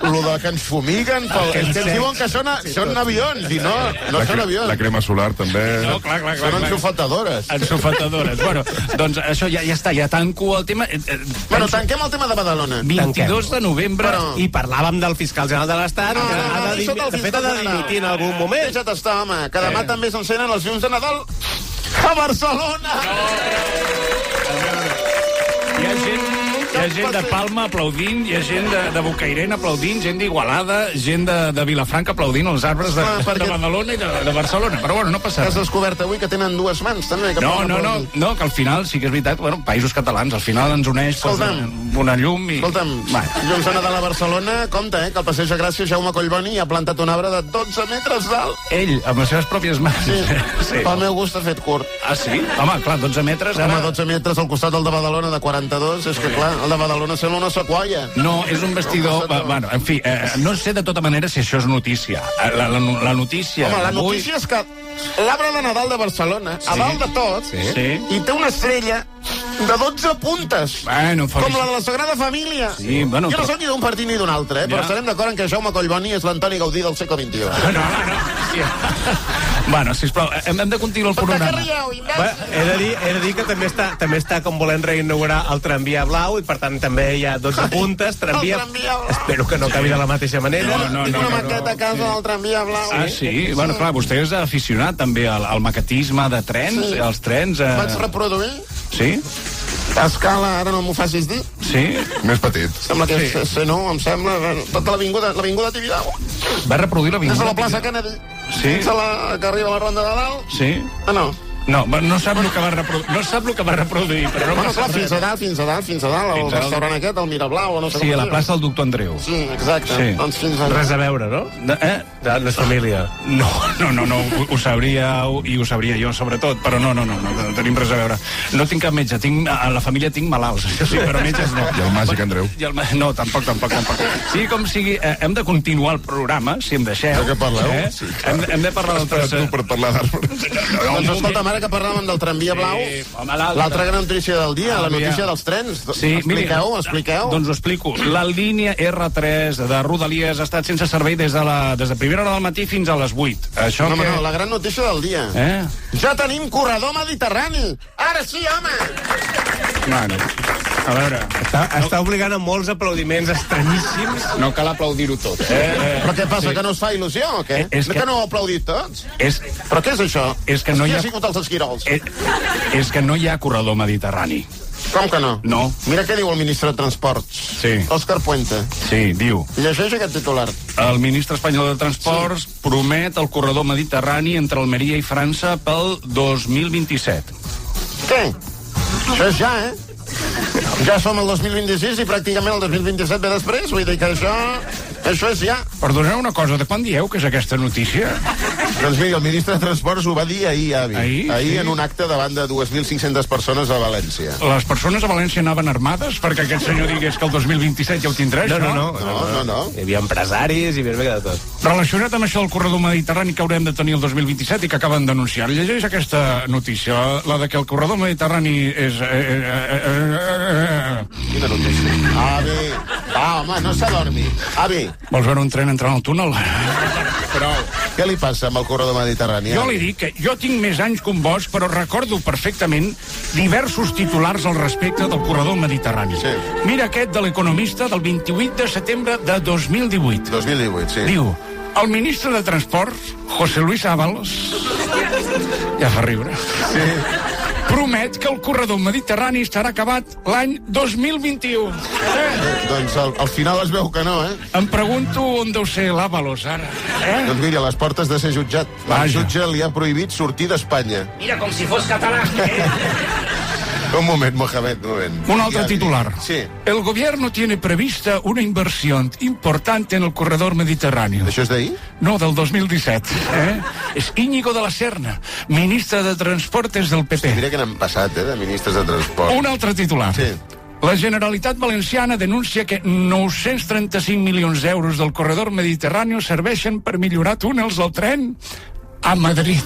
lo de que ens fumiguen, que ens diuen que són avions, i no són avions. La crema solar, també. No, clar. Són enxufetadores. Bueno, doncs això ja està, ja tanco el tema. Bueno, tanquem el tema de Badalona. 22 de novembre. I parlàvem del fiscal general de l'Estat, que de fet ha de dimitir en algun moment. Deixa't estar, home, que demà també s'encenen els llums de Nadal a Barcelona. Hi ha gent de Palma aplaudint, hi ha gent de Bocairent aplaudint, gent d'Igualada, gent de Vilafranca aplaudint els arbres de Badalona i de Barcelona. Però bueno, no passa res. Has descobert avui que tenen dues mans, també. No, que al final sí que és veritat, bueno, països catalans, al final ens uneix una llum i... Escolta'm, llums de Nadal a Barcelona, compte, que al Passeig de Gràcia Jaume Collboni ha plantat un arbre de 12 metres d'alt. Ell, amb les seves pròpies mans. Sí. Pel meu gust ha fet curt. Ah, sí? Home, clar, 12 metres... Home, 12 metres al costat del de Badalona de 42, és que clar, el de Badalona sembla una sequoia. No, és un vestidor... Bueno, en fi, no sé de tota manera si això és notícia. La notícia... Home, la notícia és que l'arbre de Nadal de Barcelona, a dalt de tot, i té una estrella de 12 puntes, com la de la Sagrada Família. Sí, bueno, jo no soc ni d'un partit ni d'un altre, però estarem d'acord en que Jaume Collboni és l'Antoni Gaudí del segle XXI. No. Bueno, sisplau, hem de continuar el programa. He de dir que també està com volent reinaugurar el tramvia blau i per tant també hi ha 12 puntes. Espero que no acabi de la mateixa manera. Tinc una maqueta a casa del tramvia blau. Ah, sí? Bueno, clar, vostè és aficionat també al maquetisme de trens, els trens... Vaig reproduir. Sí? A escala, ara no m'ho facis dir. Sí? Més petit. Sembla que és C9, em sembla. Tota l'avinguda Tibidabo. Va reproduir l'avinguda Des de la plaça Kennedy. Sí? Fins a la que arriba a la Ronda de Dalt. Sí? Ah, no. No sap el que va reproduir. No sap el que va reproduir, però no clar, fins a dalt, el restaurant aquest, el Mirablau, no sé com. Sí, a la plaça del Doctor Andreu. Sí, exacte. Doncs fins a... Res a veure, no? No és família. No, ho sabríeu i ho sabria jo, sobretot, però no tenim res a veure. No tinc cap metge, a la família tinc malalts, això sí, però metges no. I el màgic Andreu? No, tampoc. Sí, com sigui, hem de continuar el programa, si em deixeu. De què parleu? Hem de parlar d'altres... Espera tu per parlar d'arbres. Doncs escolta, ara que parlàvem del tramvia blau, l'altra gran notícia del dia, la notícia dels trens. Sí, expliqueu. Doncs ho explico. La línia R3 de Rodalies ha estat sense servei des de primera hora del matí fins a les 8. Això no, la gran notícia del dia. Ja tenim corredor mediterrani! Ara sí, home! Bueno, a veure... Està obligant a molts aplaudiments estranyíssims. No cal aplaudir-ho tot. Però què passa, que no us fa il·lusió, o què? Que no ho aplaudit tots? Però què és això? És que no hi ha... Qui ha sigut els esquirols? És que no hi ha corredor mediterrani. Com que no? No. Mira què diu el ministre de Transports. Sí. Òscar Puente. Sí, diu. Llegeix aquest titular. El ministre espanyol de Transports promet el corredor mediterrani entre Almeria i França pel 2027. Què? Això és ja, Ja som al 2026 i pràcticament el 2027 ve després, vull dir que això és ja. Perdoneu una cosa, de quan dieu que és aquesta notícia? Doncs mira, el ministre de Transports ho va dir ahir, Avi. Ahir en un acte davant de 2.500 persones a València. Les persones a València anaven armades perquè aquest senyor digués que el 2027 ja ho tindrà, això? No. Hi havia empresaris i ben bé de tot. Relacionat amb això del corredor mediterrani que haurem de tenir el 2027 i que acaben d'anunciar, llegeix aquesta notícia, la de que el corredor mediterrani és... Quina notícia? Avi, home, no s'adormi. Avi. Vols veure un tren entrar al túnel? Prou. Què li passa amb el corredor mediterrani? Jo li dic que jo tinc més anys que un bosc, però recordo perfectament diversos titulars al respecte del corredor mediterrani. Sí. Mira aquest de l'Economista del 28 de setembre de 2018. 2018, sí. Diu, el ministre de Transports, José Luis Ábalos, ja fa riure, promet que el corredor mediterrani estarà acabat l'any 2021. Doncs al final es veu que no, eh? Em pregunto on deu ser l'Ábalos, ara. Doncs mira, a les portes de ser jutjat. El jutge li ha prohibit sortir d'Espanya. Mira, com si fos català. Un moment, Mohamed, un moment. Un altre titular. Sí. El gobierno tiene prevista una inversión importante en el corredor mediterráneo. ¿Això és d'ahir? No, del 2017. És Íñigo de la Serna, ministre de Transportes del PP. Hosti, mira que n'han passat, de ministres de transport. Un altre titular. Sí. La Generalitat Valenciana denuncia que 935 milions d'euros del corredor mediterrani serveixen per millorar túnels del tren a Madrid.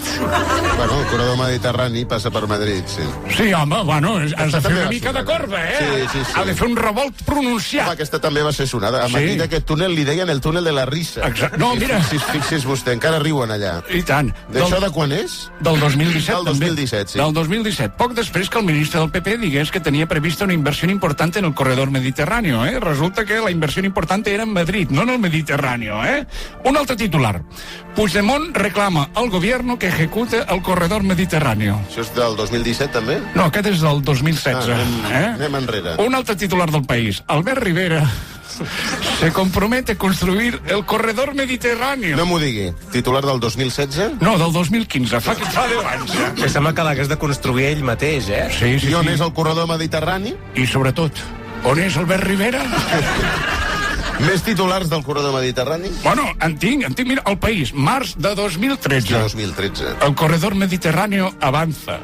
Bueno, el corredor mediterrani passa per Madrid, sí. Sí, home, bueno, has de fer una mica de corba, Sí. Ha de fer un revolt pronunciat. Home, aquesta també va ser sonada. A Madrid aquest túnel li deien el túnel de la risa. Exacte. No, mira. Fixi's vostè, encara riuen allà. I tant. D'això de quan és? Del 2017, Del 2017, sí. Del 2017. Poc després que el ministre del PP digués que tenia prevista una inversión importante en el corredor mediterráneo, Resulta que la inversión importante era en Madrid, no en el Mediterráneo, Un altre titular. Puigdemont reclama al gobierno que ejecute el corredor mediterráneo. Això és del 2017, també? No, aquest és del 2016. Anem enrere. Un altre titular del País. Albert Rivera se compromete a construir el corredor mediterráneo. No m'ho digui. Titular del 2016? No, del 2015. Fa 10 anys. Que sembla que l'hagués de construir ell mateix, Sí. I on és el corredor mediterrani? I sobretot, on és Albert Rivera? Més titulars del corredor mediterrani? Bueno, en tinc, mira, El País, març de 2013. 2013. El corredor mediterráneo avanza.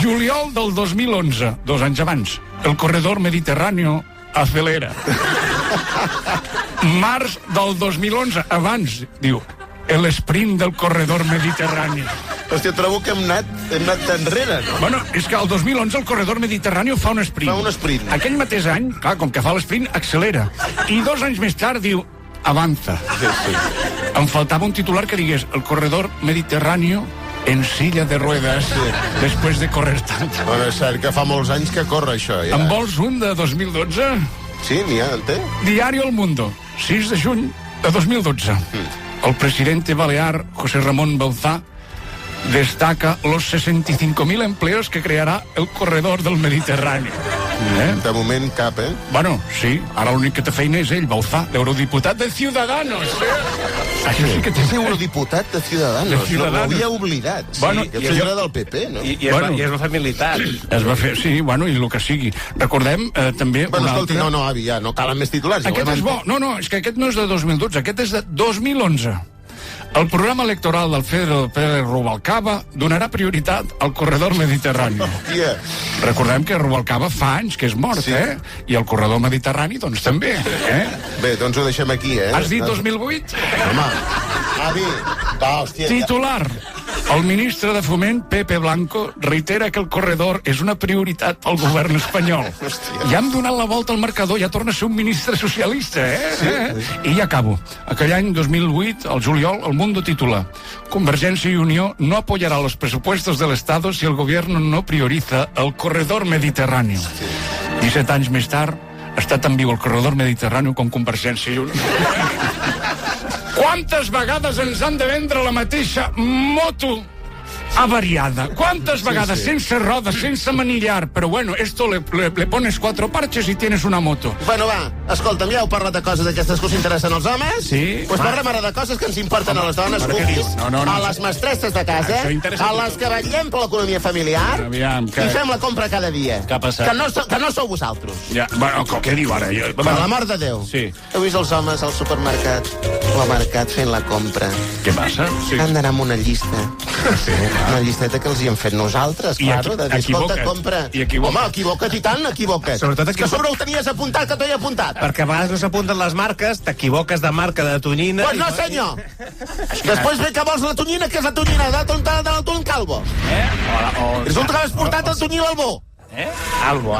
Juliol del 2011, 2 anys abans. El corredor mediterráneo acelera. Març del 2011, abans, diu, el sprint del corredor mediterrani. Hòstia, trobo que hem anat enrere, no? Bueno, és que el 2011 el corredor mediterrani fa un sprint. Fa un sprint. Aquell mateix any, clar, com que fa l'esprint, accelera. I 2 anys més tard diu, avanza. Sí. Em faltava un titular que digués, el corredor mediterráneo en silla de ruedas, després de córrer tant. Bueno, és cert que fa molts anys que corre això, ja. En vols un de 2012? Sí, n'hi ha, en té? Diario El Mundo, 6 de juny de 2012. El presidente balear, José Ramón Bauzá, destaca los 65.000 empleos que creará el corredor del Mediterrani. De moment cap, Bueno, sí, ara l'únic que té feina és ell, Bauzá, l'eurodiputat de Ciudadanos. Això sí que té eurodiputat de Ciudadanos. No m'havia oblidat. Sí, Bueno, que era del PP, no? I es va fer militar. Es va fer, sí, bueno, i el que sigui. Recordem també... Bueno, escolti, no, avi, ja, no calen més titulars. Aquest és bo. No, és que aquest no és de 2012, aquest és de 2011. El programa electoral del Pedro Pérez Rubalcaba donarà prioritat al corredor mediterrani. Recordem que Rubalcaba fa anys que és mort, I el corredor mediterrani, doncs, també, Bé, doncs ho deixem aquí, Has dit 2008? Home, avi, hòstia... Titular. El ministre de Foment, Pepe Blanco, reitera que el corredor és una prioritat pel govern espanyol. Ja hem donat la volta al marcador, ja torna a ser un ministre socialista, I ja acabo. Aquell any 2008, al juliol, El Mundo titula: Convergencia y Unió no apoyará los presupuestos del Estado si el gobierno no prioriza el corredor mediterráneo. 17 anys més tard, està tan viu el corredor mediterrani com Convergència i Unió. Quantes vegades ens han de vendre la mateixa moto avariada? ¿Cuántas vegades? Sense rodes, sense manillar. Però bueno, esto le pones 4 parches i tienes una moto. Bueno, va, escolta'm, ja heu parlat de coses d'aquestes que us interessen als homes? Sí. Pues parlem ara de coses que ens importen a les dones, cookies. No. A les mestresses de casa, a les que vetllem per l'economia familiar, i fem la compra cada dia. Què ha passat? Que no sou vosaltres. Ja, bueno, què diu ara? Per l'amor de Déu. Sí. Heu vist els homes al supermercat o al mercat fent la compra? Què passa? Sí. Han d'anar amb una llista. Sí. Una llisteta que els hi hem fet nosaltres, claro, de dir, escolta, compra. Home, equivoca't i tant, equivoca't. Sobretot que a sobre ho tenies apuntat, que t'ho he apuntat. Perquè a vegades no s'apunten les marques, t'equivoques de marca de tonyina... Pues no, senyor. Després ve que vols la tonyina, que és la tonyina de Calvo. Resulta que has portat el tonyil al bo. Albo.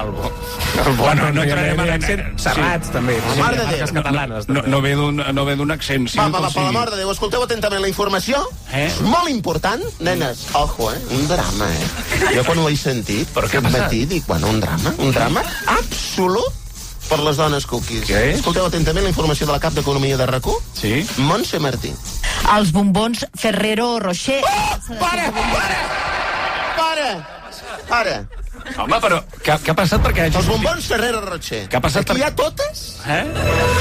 Bueno, no entrarem en accent. Serrats, també. Mare de Déu. Catalanes. No ve d'un accent. Va, per la mare de Déu, escolteu atentament la informació. És molt important. Nenes, ojo, un drama, Jo quan ho he sentit, aquest matí, dic, bueno, un drama absolut per les dones cookies. Escolteu atentament la informació de la cap d'Economia de RAC1. Sí. Montse Martí. Els bombons Ferrero Rocher... Para! Home, però què ha passat perquè... Els bombons Ferrero Rocher. Què ha passat Aquí hi ha totes?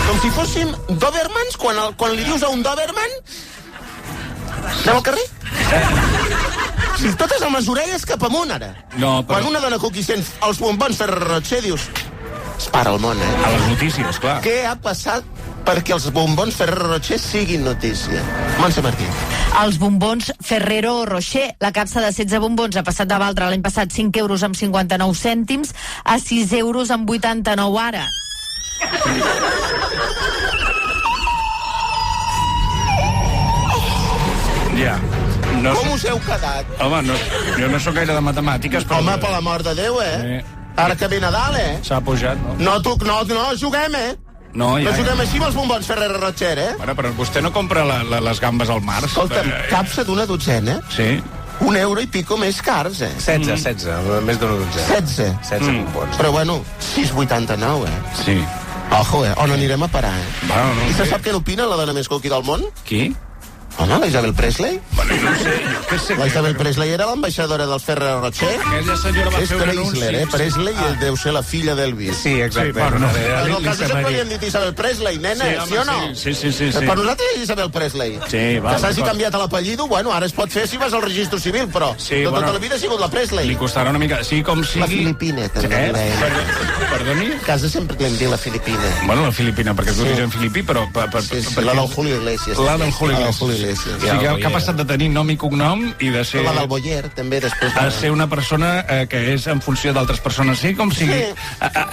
Com si fóssim Dobermans, quan li dius a un Doberman... Anem al carrer? Si totes amb les orelles cap amunt, ara. No, però... Quan una dona cookie sent els bombons Ferrero Rocher, dius... Es para el món, A les notícies, clar. Què ha passat perquè els bombons Ferrero Rocher siguin notícia? Montse Martí. Els bombons Ferrero Rocher. La capsa de 16 bombons ha passat de valdre l'any passat 5 euros amb 59 cèntims a 6 euros amb 89 ara. Ja. Com us heu quedat? Home, jo no sóc gaire de matemàtiques, però... Home, per la mort de Déu, Ara que ve Nadal, S'ha pujat, no? No juguem, No juguem així amb els bombons Ferrero Rocher, Bueno, però vostè no compra les gambes al març? Escolta'm, capsa d'una dotzena. Sí. €1 i pico més cars, 16, més d'una dotzena. 16 bombons. Però bueno, 6,89, Sí. Ojo, on anirem a parar, Bueno, no I se sé. sap què n'opina la dona més cookie del món? Qui? Home, la Isabel Presley. Bueno, no sé, jo què sé. La Isabel Presley era l'ambaixadora dels Ferrero Rocher. Aquella senyora va És fer un Preisler, anunci. Presley deu ser la filla d'Elvis. Sí, exacte. Bueno, no. En el cas sempre li hem dit Isabel Presley, nena, sí o no? Sí. Per nosaltres és Isabel Presley. Sí, va. Que s'hagi canviat l'apellido, bueno, ara es pot fer si vas al registre civil, però tota la vida ha sigut la Presley. Li costarà una mica... Sí, com sigui... La Filipina, també. Perdoni? A casa sempre li hem dit la Filipina. Bueno, la Filipina, perquè és d'origen filipí, però... La del Julio Iglesias. La del Julio Iglesias. Sí, que ha passat de tenir nom i cognom i de ser... La del Boyer, també, després. De ser una persona que és en funció d'altres persones. Sí, com sigui.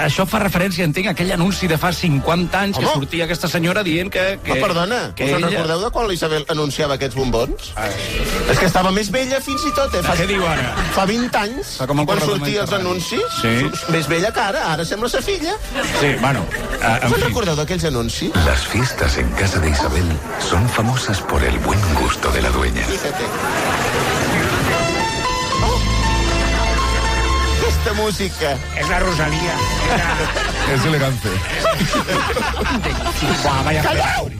Això fa referència, entenc, a aquell anunci de fa 50 anys que sortia aquesta senyora dient que perdona, us en recordeu de quan l'Isabel anunciava aquests bombons? És que estava més vella fins i tot, Què diu ara? Fa 20 anys, quan sortia els anuncis, més vella que ara sembla sa filla. Sí, bueno... ¿Us recordeu d'aquells anuncis? Las fiestas en casa de Isabel son famosas por el buen gusto de la dueña. Fíjate. Aquesta música. És la Rosalía. És elegante. Calleu!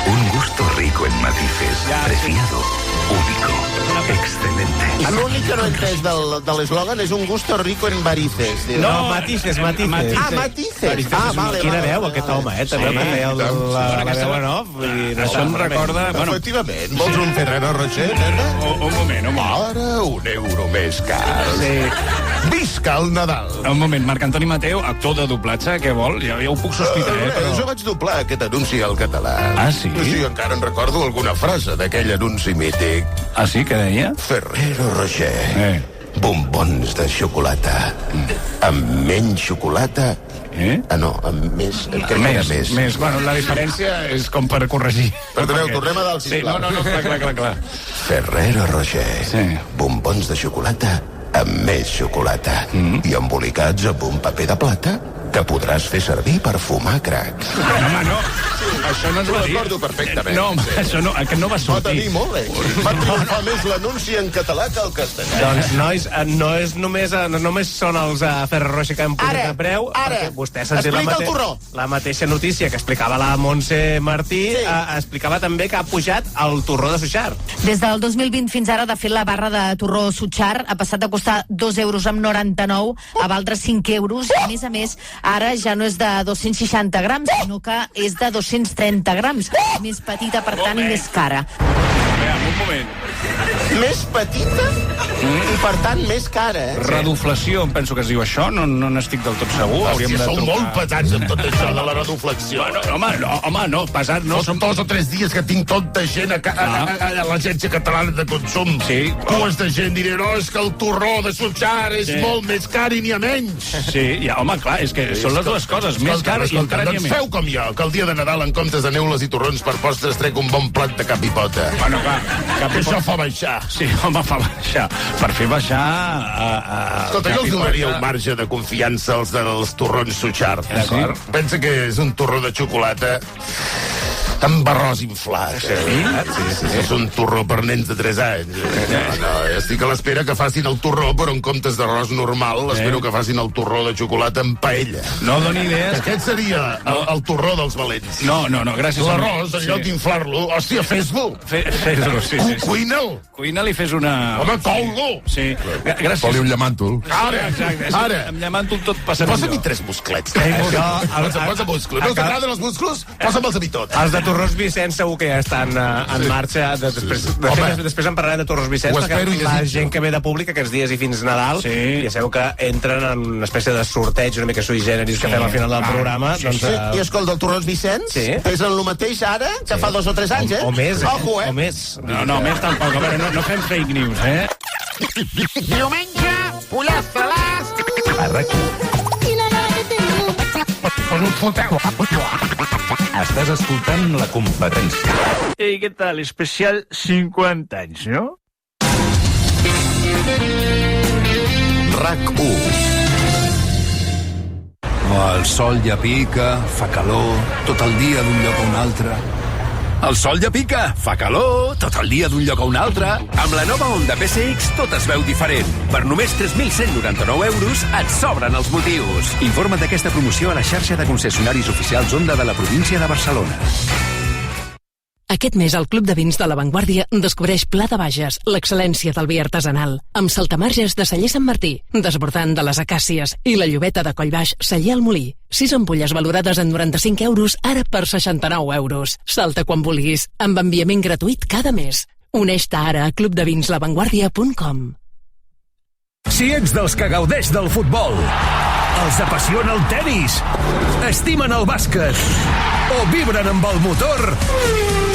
Un gusto rico en matices, preciado, único, excelente. L'únic que no he entès de l'eslògan és un gusto rico en varices. No, matices. Ah, matices. Ah, vale. Quina veu, aquest home, també que feia la veu en off. Això em recorda... Efectivament. Vols un Ferrero Rocher, nena? Un moment. Ara €1 més car. Visca el Nadal. Un moment, Marc Antoni Mateu, actor de doblatge, què vol? Ja ho puc sospitar, però... Jo vaig doblar aquest anunci al català. Ah, sí? Sí, encara en recordo alguna frase d'aquell anunci mític. Ah, sí? Què deia? Ferrero Rocher. Bombons de xocolata. Amb menys xocolata... Ah, no, amb més... Més. Bueno, la diferència és com per corregir. Perdoneu, tornem a dalt, sisplau. No, clar. Ferrero Rocher. Bombons de xocolata amb més xocolata. I embolicats amb un paper de plata que podràs fer servir per fumar crack. Home, no. Això no ens Ho va dir. recordo perfectament. No, això no, aquest no va Va sortir. tenir molt èxit. Va triomfar més l'anunci en català que el castellà. Doncs, nois, no és només són els Ferrero Rocher que han pujat de preu, perquè vostè s'ha dit la mateixa notícia que explicava la Montse Martí, explicava també que ha pujat el torró de Suchar. Des del 2020 fins ara, de fet, la barra de torró Suchar ha passat de costar €2,99 a valdre 5 euros. A més, ara ja no és de 260 grams, sinó que és de 230 grams. Més petita, per tant, i més cara. Un moment. Més petita i, per tant, més cara, Reduflació, em penso que es diu això, no n'estic del tot segur. Hauríem de Sou trucar. molt pesats amb tot això de la reduflexió. Home, no, pesat no. Són 2 o 3 dies que tinc tot de gent a l'Agència Catalana de Consum. Sí. Cues de gent diré, no, és que el torró de Suchar és molt més car i n'hi ha menys. Sí, ja, home, clar, és que són les dues coses, més car i encara n'hi ha Doncs menys. feu com jo, que el dia de Nadal, en comptes de neules i torrons per postres, trec un bon plat de cap i pota. Bueno, Això fa baixar. Sí, home, fa baixar. Per fer baixar... Escolta, jo els donaria un marge de confiança als dels torrons Suchard. Pensa que és un torró de xocolata amb arròs inflat. Sí. És un torró per nens de 3 anys. No, estic a l'espera que facin el torró, però en comptes d'arròs normal, espero que facin el torró de xocolata amb paella. No doni idees. Aquest seria el torró dels valents. No, gràcies. L'arròs, en lloc d'inflar-lo, hòstia, fes-lo. Fes-lo, sí. Cuina'l. Cuina'l i fes una... Home, cou-lo. Sí. Gràcies. Poli un llamàntol. Ara. Amb llamàntol tot passa millor. Posa-m'hi 3 musclets. Posa musclos. Veus que t'agraden els musclos? Posa'm-els a mi tots. Els de Torrons Vicenç segur que ja estan en marxa. Després en parlarem de Torrons Vicenç, perquè la gent que ve de públic aquests dies i fins Nadal, ja sabeu que entren en una espècie de sorteig una mica sui generis que fem al final del programa. I escolta, el Torrons Vicenç pesen el mateix ara que fa 2 o 3 anys, O més, Ojo, o més. No, més tampoc. A veure, no fem fake news, Diumenge, pollastres. Estàs escoltant La Competència. Ei, què tal? Especial 50 anys, no? RAC1. El sol ja pica, fa calor, tot el dia d'un lloc a un altre. El sol ja pica, fa calor, tot el dia d'un lloc a un altre. Amb la nova Honda PSX tot es veu diferent. Per només 3.199 euros et sobren els motius. Informa't d'aquesta promoció a la xarxa de concessionaris oficials Honda de la província de Barcelona. Aquest mes el Club de Vins de La Vanguardia descobreix Pla de Bages, l'excel·lència del vi artesanal, amb saltamarges de Celler Sant Martí, desbordant de les acàcies i la llobeta de Collbaix, Celler al Molí. 6 ampolles valorades en 95 euros, ara per 69 euros. Salta quan vulguis, amb enviament gratuït cada mes. Uneix-te ara a clubdevins.lavanguardia.com. Si ets dels que gaudeix del futbol, els apassiona el tenis, estimen el bàsquet o vibren amb el motor,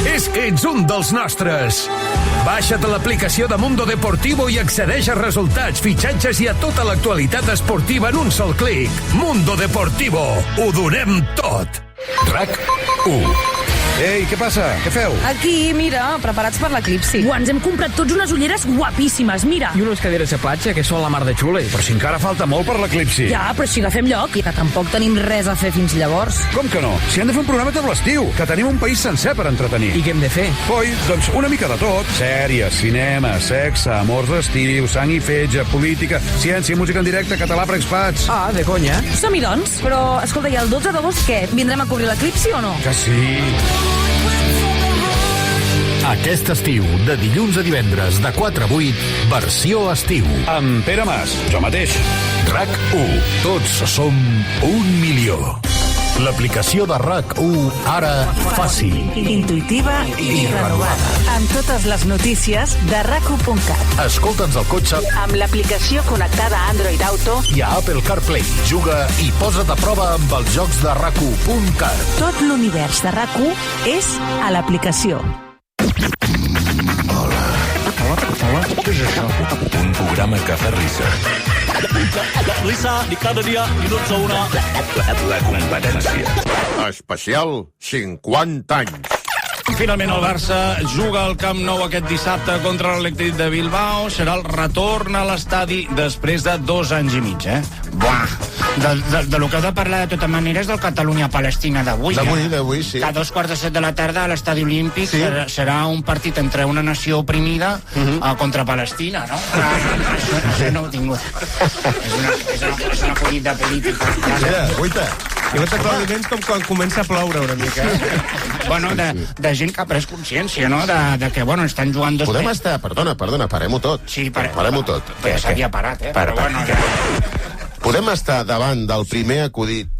és que ets un dels nostres. Baixa't l'aplicació de Mundo Deportivo i accedeix a resultats, fitxatges i a tota l'actualitat esportiva en un sol clic. Mundo Deportivo. Ho donem tot. RAC1. Ei, què passa? Què feu? Aquí, mira, preparats per l'eclipsi. Ens hem comprat tots unes ulleres guapíssimes, mira. I unes caderes de platja que són la mar de xules. Però si encara falta molt per l'eclipsi. Ja, però si agafem lloc, i que tampoc tenim res a fer fins llavors. Com que no? Si han de fer un programa tot l'estiu, que tenim un país sencer per entretenir. I què hem de fer? Coi, doncs una mica de tot. Sèries, cinema, sexe, amors d'estiu, sang i fetge, política, ciència, música en directe, català per expats. Ah, de conya. Som-hi, doncs. Però, escolta, i el 12 d'agost què? Vindrem a cobrir l'eclipsi o no? Que sí. Aquest estiu, de dilluns a divendres, de 4 a 8, versió estiu. Amb Pere Mas, jo mateix. RAC1. Tots som 1 milió. L'aplicació de RAC1, ara fàcil. Intuitiva i renovada. Amb totes les notícies de RAC1.cat. Escolta'ns al cotxe Amb l'aplicació connectada a Android Auto i a Apple CarPlay. Juga i posa't a prova amb els jocs de RAC1.cat. Tot l'univers de RAC1 és a l'aplicació. Hola, què és això? Un programa que fa risa. Risa de cada dia i no La competència. Especial 50 anys. Finalment el Barça juga al Camp Nou aquest dissabte contra l'Atlètic de Bilbao. Serà el retorn a l'estadi després de 2 anys i mig, Buah! De lo que heu de parlar de tota manera és del Catalunya-Palestina d'avui. D'avui, sí. Que a 2:15 de la tarda a l'estadi Olímpic serà un partit entre una nació oprimida contra Palestina, no? Això no ho he tingut. És una collita política. Guaita. I els aplaudiments com quan comença a ploure una mica. Bueno, de gent que ha pres consciència, no? De que, bueno, estan jugant dos... Podem estar, perdona, parem-ho tot. Sí, parem-ho tot. Ja s'havia parat, Però bueno, ja... Podem estar davant del primer acudit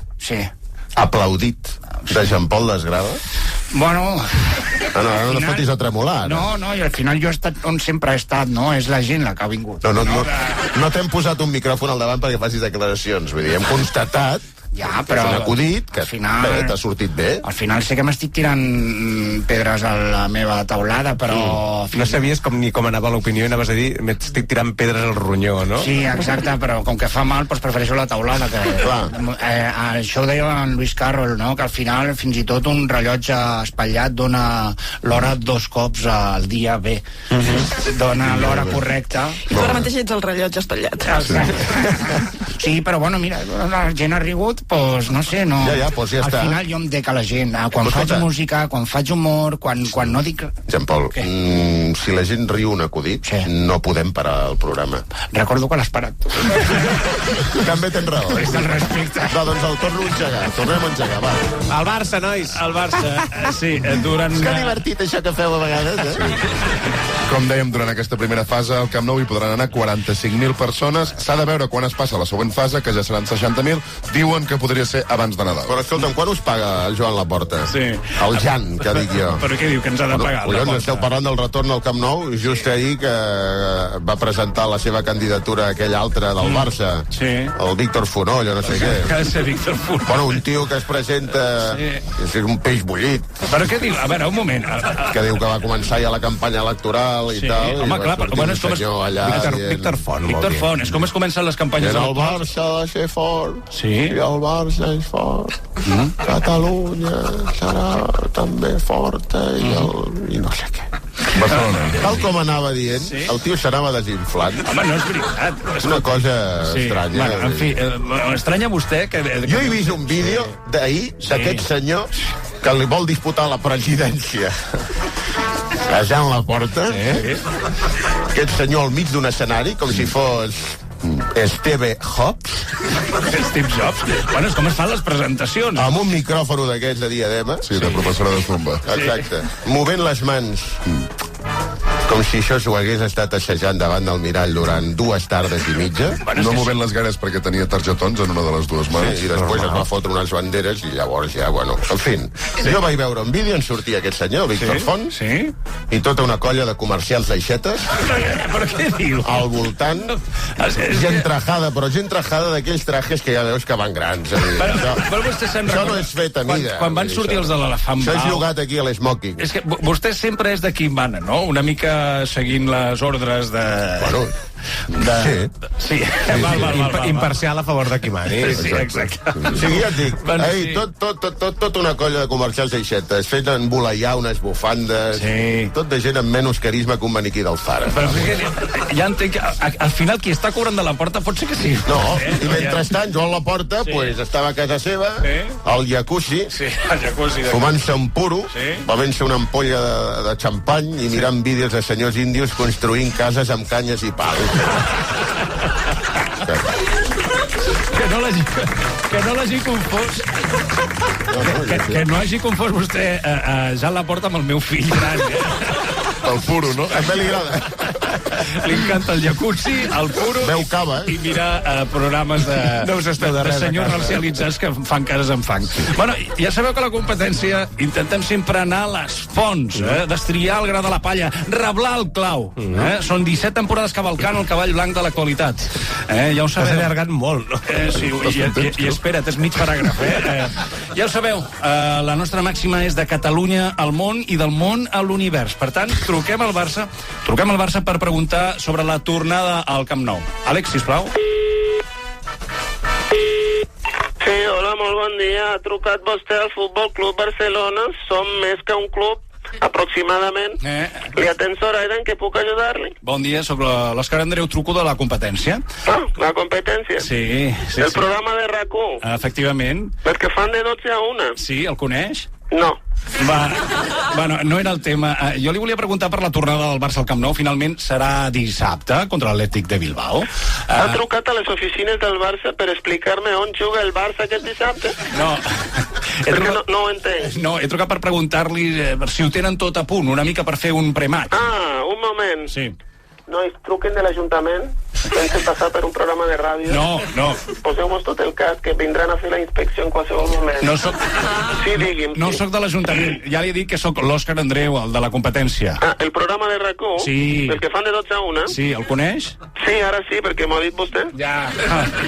aplaudit de Jean-Paul Desgrava? Bueno... No fotis a tremolar. No, i al final jo he estat on sempre he estat, no? És la gent la que ha vingut. No t'hem posat un micròfon al davant perquè facis declaracions. Vull dir, hem constatat Ja, però... És un acudit que al final, bé, t'ha sortit bé. Al final sé que m'estic tirant pedres a la meva taulada, però... No sabies ni com anava l'opinió i anaves a dir m'estic tirant pedres al ronyó, no? Sí, exacte, però com que fa mal, doncs prefereixo la taulada. Això ho deia en Lewis Carroll, no? Que al final fins i tot un rellotge espatllat dona l'hora 2 cops al dia bé. Dona l'hora correcta. I tu ara mateix ets el rellotge espatllat. Sí, però bueno, mira, la gent ha rigut, doncs no sé, no... Ja, doncs ja està. Al final jo em dec a la gent. Quan faig música, quan faig humor, quan no dic... Jean Paul, si la gent riu un acudit, no podem parar el programa. Recordo que l'has parat. També tens raó. És el respecte. No, doncs el torno a engegar. Tornem a engegar, va. El Barça, nois. El Barça, sí, durant... És que divertit això que feu a vegades, Com dèiem, durant aquesta primera fase, al Camp Nou hi podran anar 45.000 persones. S'ha de veure quan es passa la següent fase, que ja seran 60.000. Diuen que podria ser abans de Nadal. Però escolta'm, quan us paga el Joan Laporta? Sí. El Jan, que dic jo. Però què diu, que ens ha de pagar? Collons, esteu parlant del retorn al Camp Nou, just ahir que va presentar la seva candidatura a aquell altre del Barça. Sí. El Víctor Fonoll, o no sé què. Que ha de ser Víctor Fonoll. Bueno, un tio que es presenta... Sí. És un peix bullit. Però què diu? A veure, un moment. Que diu que va començar ja la campanya electoral i tal. Home, clar, però bueno, és com... Víctor Font. Víctor Font, és com es comencen les campanyes el Barça ha de ser fort. Sí. I el Barça és fort. Catalunya serà també forta i no sé què. Barcelona. Tal com anava dient, el tio s'anava desinflant. Home, no és veritat. És una cosa estranya. Bueno, en fi, estranya vostè que... Jo he vist un vídeo d'ahir d'aquest senyor que li vol disputar la presidència a Jean Laporta. Aquest senyor al mig d'un escenari, com si fos Steve Jobs. Steve Jobs? Bueno, és com es fan les presentacions. Amb un micròfon d'aquests de diadema. Sí, de professora de zumba. Exacte. Movent les mans com si això s'ho hagués estat assajant davant del mirall durant 2 tardes i mitja. No movent les gaires perquè tenia targetons en una de les 2 mans. Sí, i després es va fotre unes banderes i llavors ja, bueno... En fi, jo vaig veure un vídeo on sortia aquest senyor, Víctor Font, i tota una colla de comercials d'aixetes. Però què diu? Al voltant, gent trajada, però gent trajada d'aquells trajes que ja veus que van grans. Però vostè això no és fet a mida. Quan van sortir els de l'Elefant Blau... Això és llogat aquí a l'Smoking. És que vostè sempre és de qui mana, no? Una mica seguint les ordres de... Bueno, sí. Imparcial a favor de qui mani. Sí, exacte. Sí, ja et dic, tot una colla de comercials d'aixetes, fet embolaiar unes bufandes, tot de gent amb menys carisma que un maniquí del Zara. Però ja entenc que al final qui està cobrant de la porta pot ser que sí. No, i mentrestant Joan Laporta estava a casa seva, al jacuzzi, fumant-se un puro, bevent-se una ampolla de xampany i mirant vídeos de senyors índios construint cases amb canyes i pals. Que no l'hagi confós. Que no hagi confós vostè ja la porta amb el meu fill gran. El puro, no? També li agrada. Li encanta el jacuzzi, el puro... Veu cava, I mira programes de senyors racialitzats que fan cases amb fang. Bueno, ja sabeu que a la competència intentem sempre anar a les fonts, destriar el gra de la palla, reblar el clau. Són 17 temporades cavalcant el cavall blanc de l'actualitat. Ja ho sabeu. T'has allargat molt, no? Sí, i espera't, és mig paràgraf. Ja ho sabeu, la nostra màxima és de Catalunya al món i del món a l'univers. Per tant, truquem al Barça per preguntar sobre la tornada al Camp Nou. Àlex, sisplau. Sí, hola, molt bon dia. Ha trucat vostè al Futbol Club Barcelona. Som més que un club, aproximadament. Li atén Zoraida, en què puc ajudar-li? Bon dia, soc l'Òscar Andreu, truco de la competència. Ah, la competència? Sí. El programa de RAC1? Efectivament. Perquè fan de 12 a 1. Sí, el coneix? No. Bueno, no era el tema. Jo li volia preguntar per la tornada del Barça al Camp Nou. Finalment serà dissabte contra l'Atlètic de Bilbao. Ha trucat a les oficines del Barça per explicar-me on juga el Barça aquest dissabte? No. Perquè no ho entenc. No, he trucat per preguntar-li si ho tenen tot a punt, una mica per fer un prematch. Ah, un moment. Sí. nois, truquen de l'Ajuntament, pensen passar per un programa de ràdio. No. Poseu-vos tot el cas, que vindran a fer la inspecció en qualsevol moment. No soc... Sí, digui'm. No soc de l'Ajuntament. Ja li he dit que sóc l'Òscar Andreu, el de la competència. Ah, el programa de RAC1? Sí. El que fan de 12 a 1? Sí, el coneix? Sí, ara sí, perquè m'ho ha dit vostè. Ja,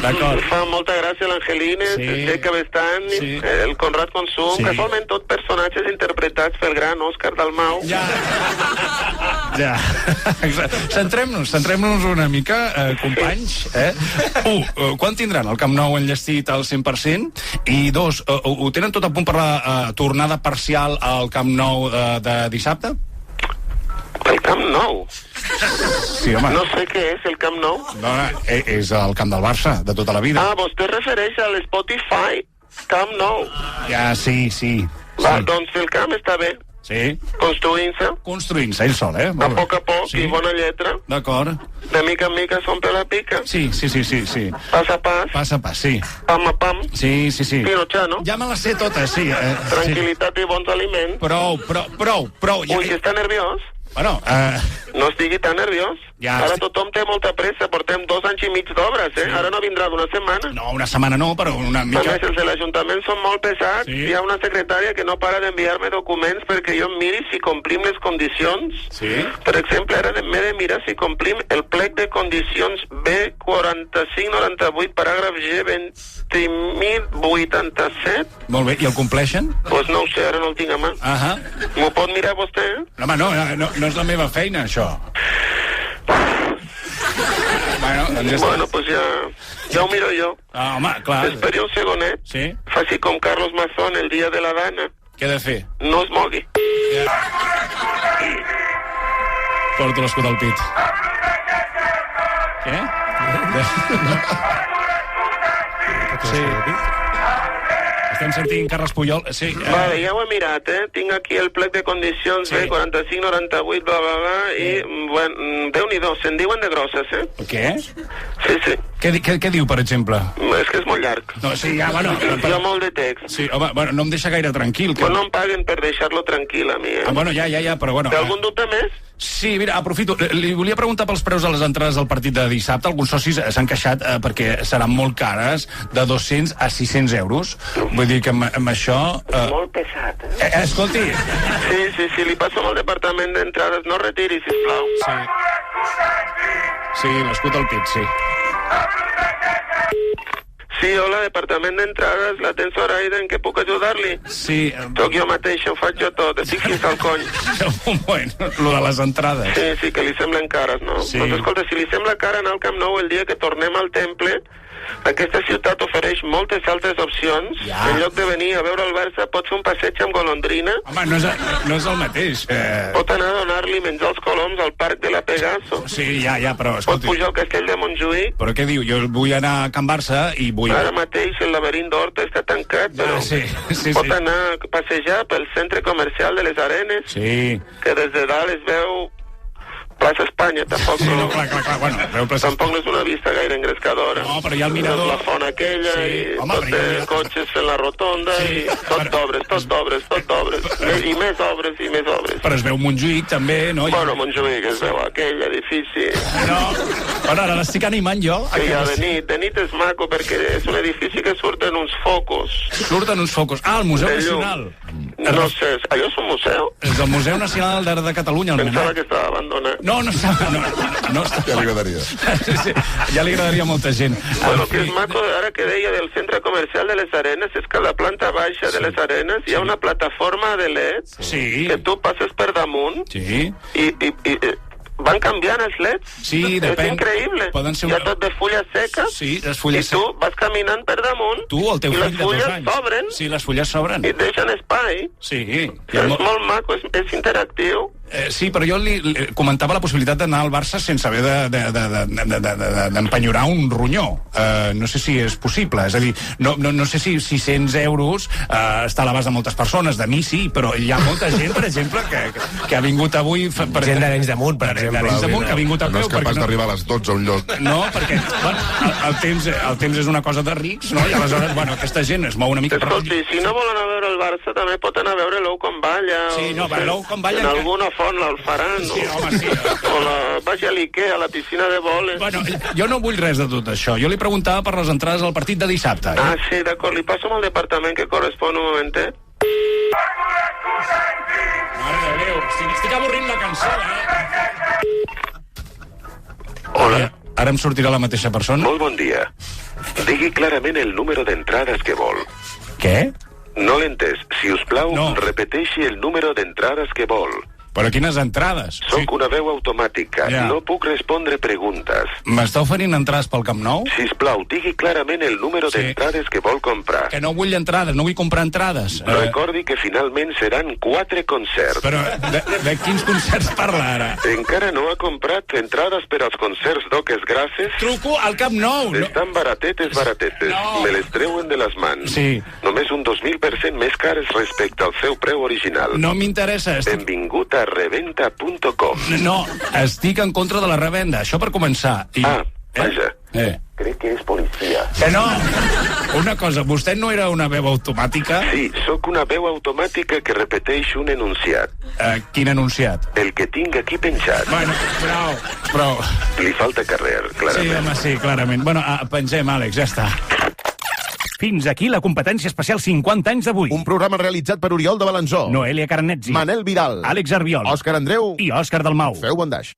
d'acord. Fa molta gràcia l'Angelines, el Cabestan, el Conrad Consum, casualment tot personatges interpretats pel gran Òscar Dalmau. Ja. Centrem-nos una mica, companys. Quan tindran el Camp Nou enllestit al 100%? I dos, ho tenen tot a punt per la tornada parcial al Camp Nou de dissabte? El Camp Nou? Sí, home. No sé què és el Camp Nou. No, és el camp del Barça, de tota la vida. Ah, vostè refereix a l'Spotify Camp Nou. Ja, sí. Va, doncs el camp està bé. Sí. Construint-se, ell sol, a poc i bona lletra. D'acord. De mica en mica s'omple la pica. Sí. Pas a pas. Pas a pas, sí. Pam a pam. Sí. Pinochano. Ja me les sé totes, sí. Tranquil·litat i bons aliments. Prou. Ui, que està nerviós. Bueno, no estigui tan nerviós. Ja ara tothom té molta pressa, portem 2 anys i mig d'obres, Ara no vindrà d'una setmana. No, una setmana no, però una mica... A més, els de l'Ajuntament són molt pesats. Hi ha una secretària que no para d'enviar-me documents perquè jo miri si complim les condicions. Sí? Per exemple, ara m'he de mirar si complim el plec de condicions B4598, paràgraf G 20.087. Molt bé, i el compleixen? Doncs no ho sé, ara no el tinc a mà. M'ho pot mirar vostè? Home, no és la meva feina, això. Bueno, pues ja ho miro jo. Home, clar. Esperi un segonet. Sí? Faci com Carlos Mazón el dia de la Dana. Què he de fer? No es mogui. Porto l'escut al pit. Què? Sí. Estem sentint Carles Puyol. Sí. Vale, ja ho he mirat, Tinc aquí el plec de condicions B4598, bla, bla, bla, i, bueno, Déu-n'hi-do, se'n diuen de grosses, Què? Sí. Què diu, per exemple? És que és molt llarg. No, sí, ja, bueno... Hi ha molt de text. Sí, home, bueno, no em deixa gaire tranquil. Però no em paguen per deixar-lo tranquil, a mi, Bueno, ja, però bueno... Té algun dubte més? Sí, mira, aprofito. Li volia preguntar pels preus de les entrades del partit de dissabte. Alguns socis s'han queixat perquè seran molt cares, de 200 a 600 euros. Vull dir que amb això... Molt pesat, Escolti... Sí, li passo al departament d'entrades. No retiri, sisplau. Sí, l'escut al pit, sí. Sí, hola, departament d'entrades, l'atent Zoraida, en què puc ajudar-li? Sí. Soc jo mateix, ho faig jo tot, estic fins al cony. Bueno, lo de les entrades. Sí, que li semblen cares, no? Sí. Doncs escolta, si li sembla cara anar al Camp Nou el dia que tornem al temple, aquesta ciutat ofereix moltes altres opcions. En lloc de venir a veure el Barça, pots fer un passeig amb golondrina. Home, no és el mateix. Pot anar a donar-li menjar als coloms al parc de la Pegaso. Sí, ja, però... Pot pujar al castell de Montjuïc. Però què diu? Jo vull anar a Can Barça i vull... Ara mateix el laberint d'Horta està tancat, però pot anar a passejar pel centre comercial de les Arenes, que des de dalt es veu Plaça Espanya, tampoc no... Clar, bueno, veu Plaça... Tampoc no és una vista gaire engrescadora. No, però hi ha el mirador... La font aquella, i tot de cotxes fent la rotonda, i tot d'obres. I més obres. Però es veu Montjuïc, també, no? Bueno, Montjuïc, es veu aquell edifici... No, bueno, ara l'estic animant jo... Que ja de nit és maco, perquè és un edifici que surten uns focus. Ah, el Museu Nacional. No sé, allò és un museu? És el Museu Nacional d'Art de Catalunya. Pensava que estava abandonat. No està. Ja li agradaria. Sí, ja li agradaria a molta gent. Bueno, que és maco, ara que deia del centre comercial de les Arenes, és que a la planta baixa de les Arenes hi ha una plataforma de LED que tu passes per damunt i van canviant els leds. Sí, depèn. És increïble. Hi ha tot de fulles seques. Sí, les fulles seques. I tu vas caminant per damunt. Tu, el teu fill de 2 anys. I les fulles s'obren. Sí, les fulles s'obren. I et deixen espai. Sí. És molt maco, és interactiu. Sí, però jo li comentava la possibilitat d'anar al Barça sense haver d'empenyorar un ronyó. No sé si és possible. És a dir, no sé si 600 euros està a l'abast de moltes persones. De mi sí, però hi ha molta gent, per exemple, que ha vingut avui... Gent d'Arenys de Munt, per exemple. Que ha vingut a peu. No és capaç d'arribar a les 12 a un lloc. No, perquè el temps és una cosa de rics, no? I aleshores, bueno, aquesta gent es mou una mica... Escolti, si no vol anar a veure el Barça, també pot anar a veure l'Ou com balla. Sí, no, l'Ou com balla... En alguna font, l'Alfaran, Sí, home, sí. o la... Vagi a l'Ikea, a la piscina de voles. Bueno, jo no vull res de tot això. Jo li preguntava per les entrades al partit de dissabte. Ah, sí, d'acord. Li passo amb el departament que correspon un momentet. Mare de Déu, estic avorrint la cançó, Hola. Ara em sortirà la mateixa persona? Molt bon dia. Digui clarament el número d'entrades que vol. Què? No l'he entès. Si us plau, repeteixi el número d'entrades que vol. Però quines entrades? Soc una veu automàtica. Ja. No puc respondre preguntes. M'està oferint entrades pel Camp Nou? Sisplau, digui clarament el número d'entrades que vol comprar. Que no vull entrades, no vull comprar entrades. Recordi que finalment seran 4 concerts. Però de quins concerts parla ara? Encara no ha comprat entrades per als concerts d'Oques Grasses? Truco al Camp Nou. Estan baratetes. No. Me les treuen de les mans. Sí. Només un 2.000% més cares respecte al seu preu original. No m'interessa. Benvingut a reventa.com. No, estic en contra de la revenda. Això per començar. Vaja. Crec que és policia. Que no! Una cosa, vostè no era una veu automàtica? Sí, sóc una veu automàtica que repeteix un enunciat. Quin enunciat? El que tinc aquí penjat. Bueno, prou. Li falta carrer, clarament. Sí, home, sí, clarament. Bueno, pengem, Àlex, ja està. Fins aquí la competència especial 50 anys d'avui. Un programa realitzat per Oriol de Balanzó, Noelia Carnetzi, Manel Vidal, Àlex Arbiol, Òscar Andreu i Òscar Dalmau. Feu bon daix.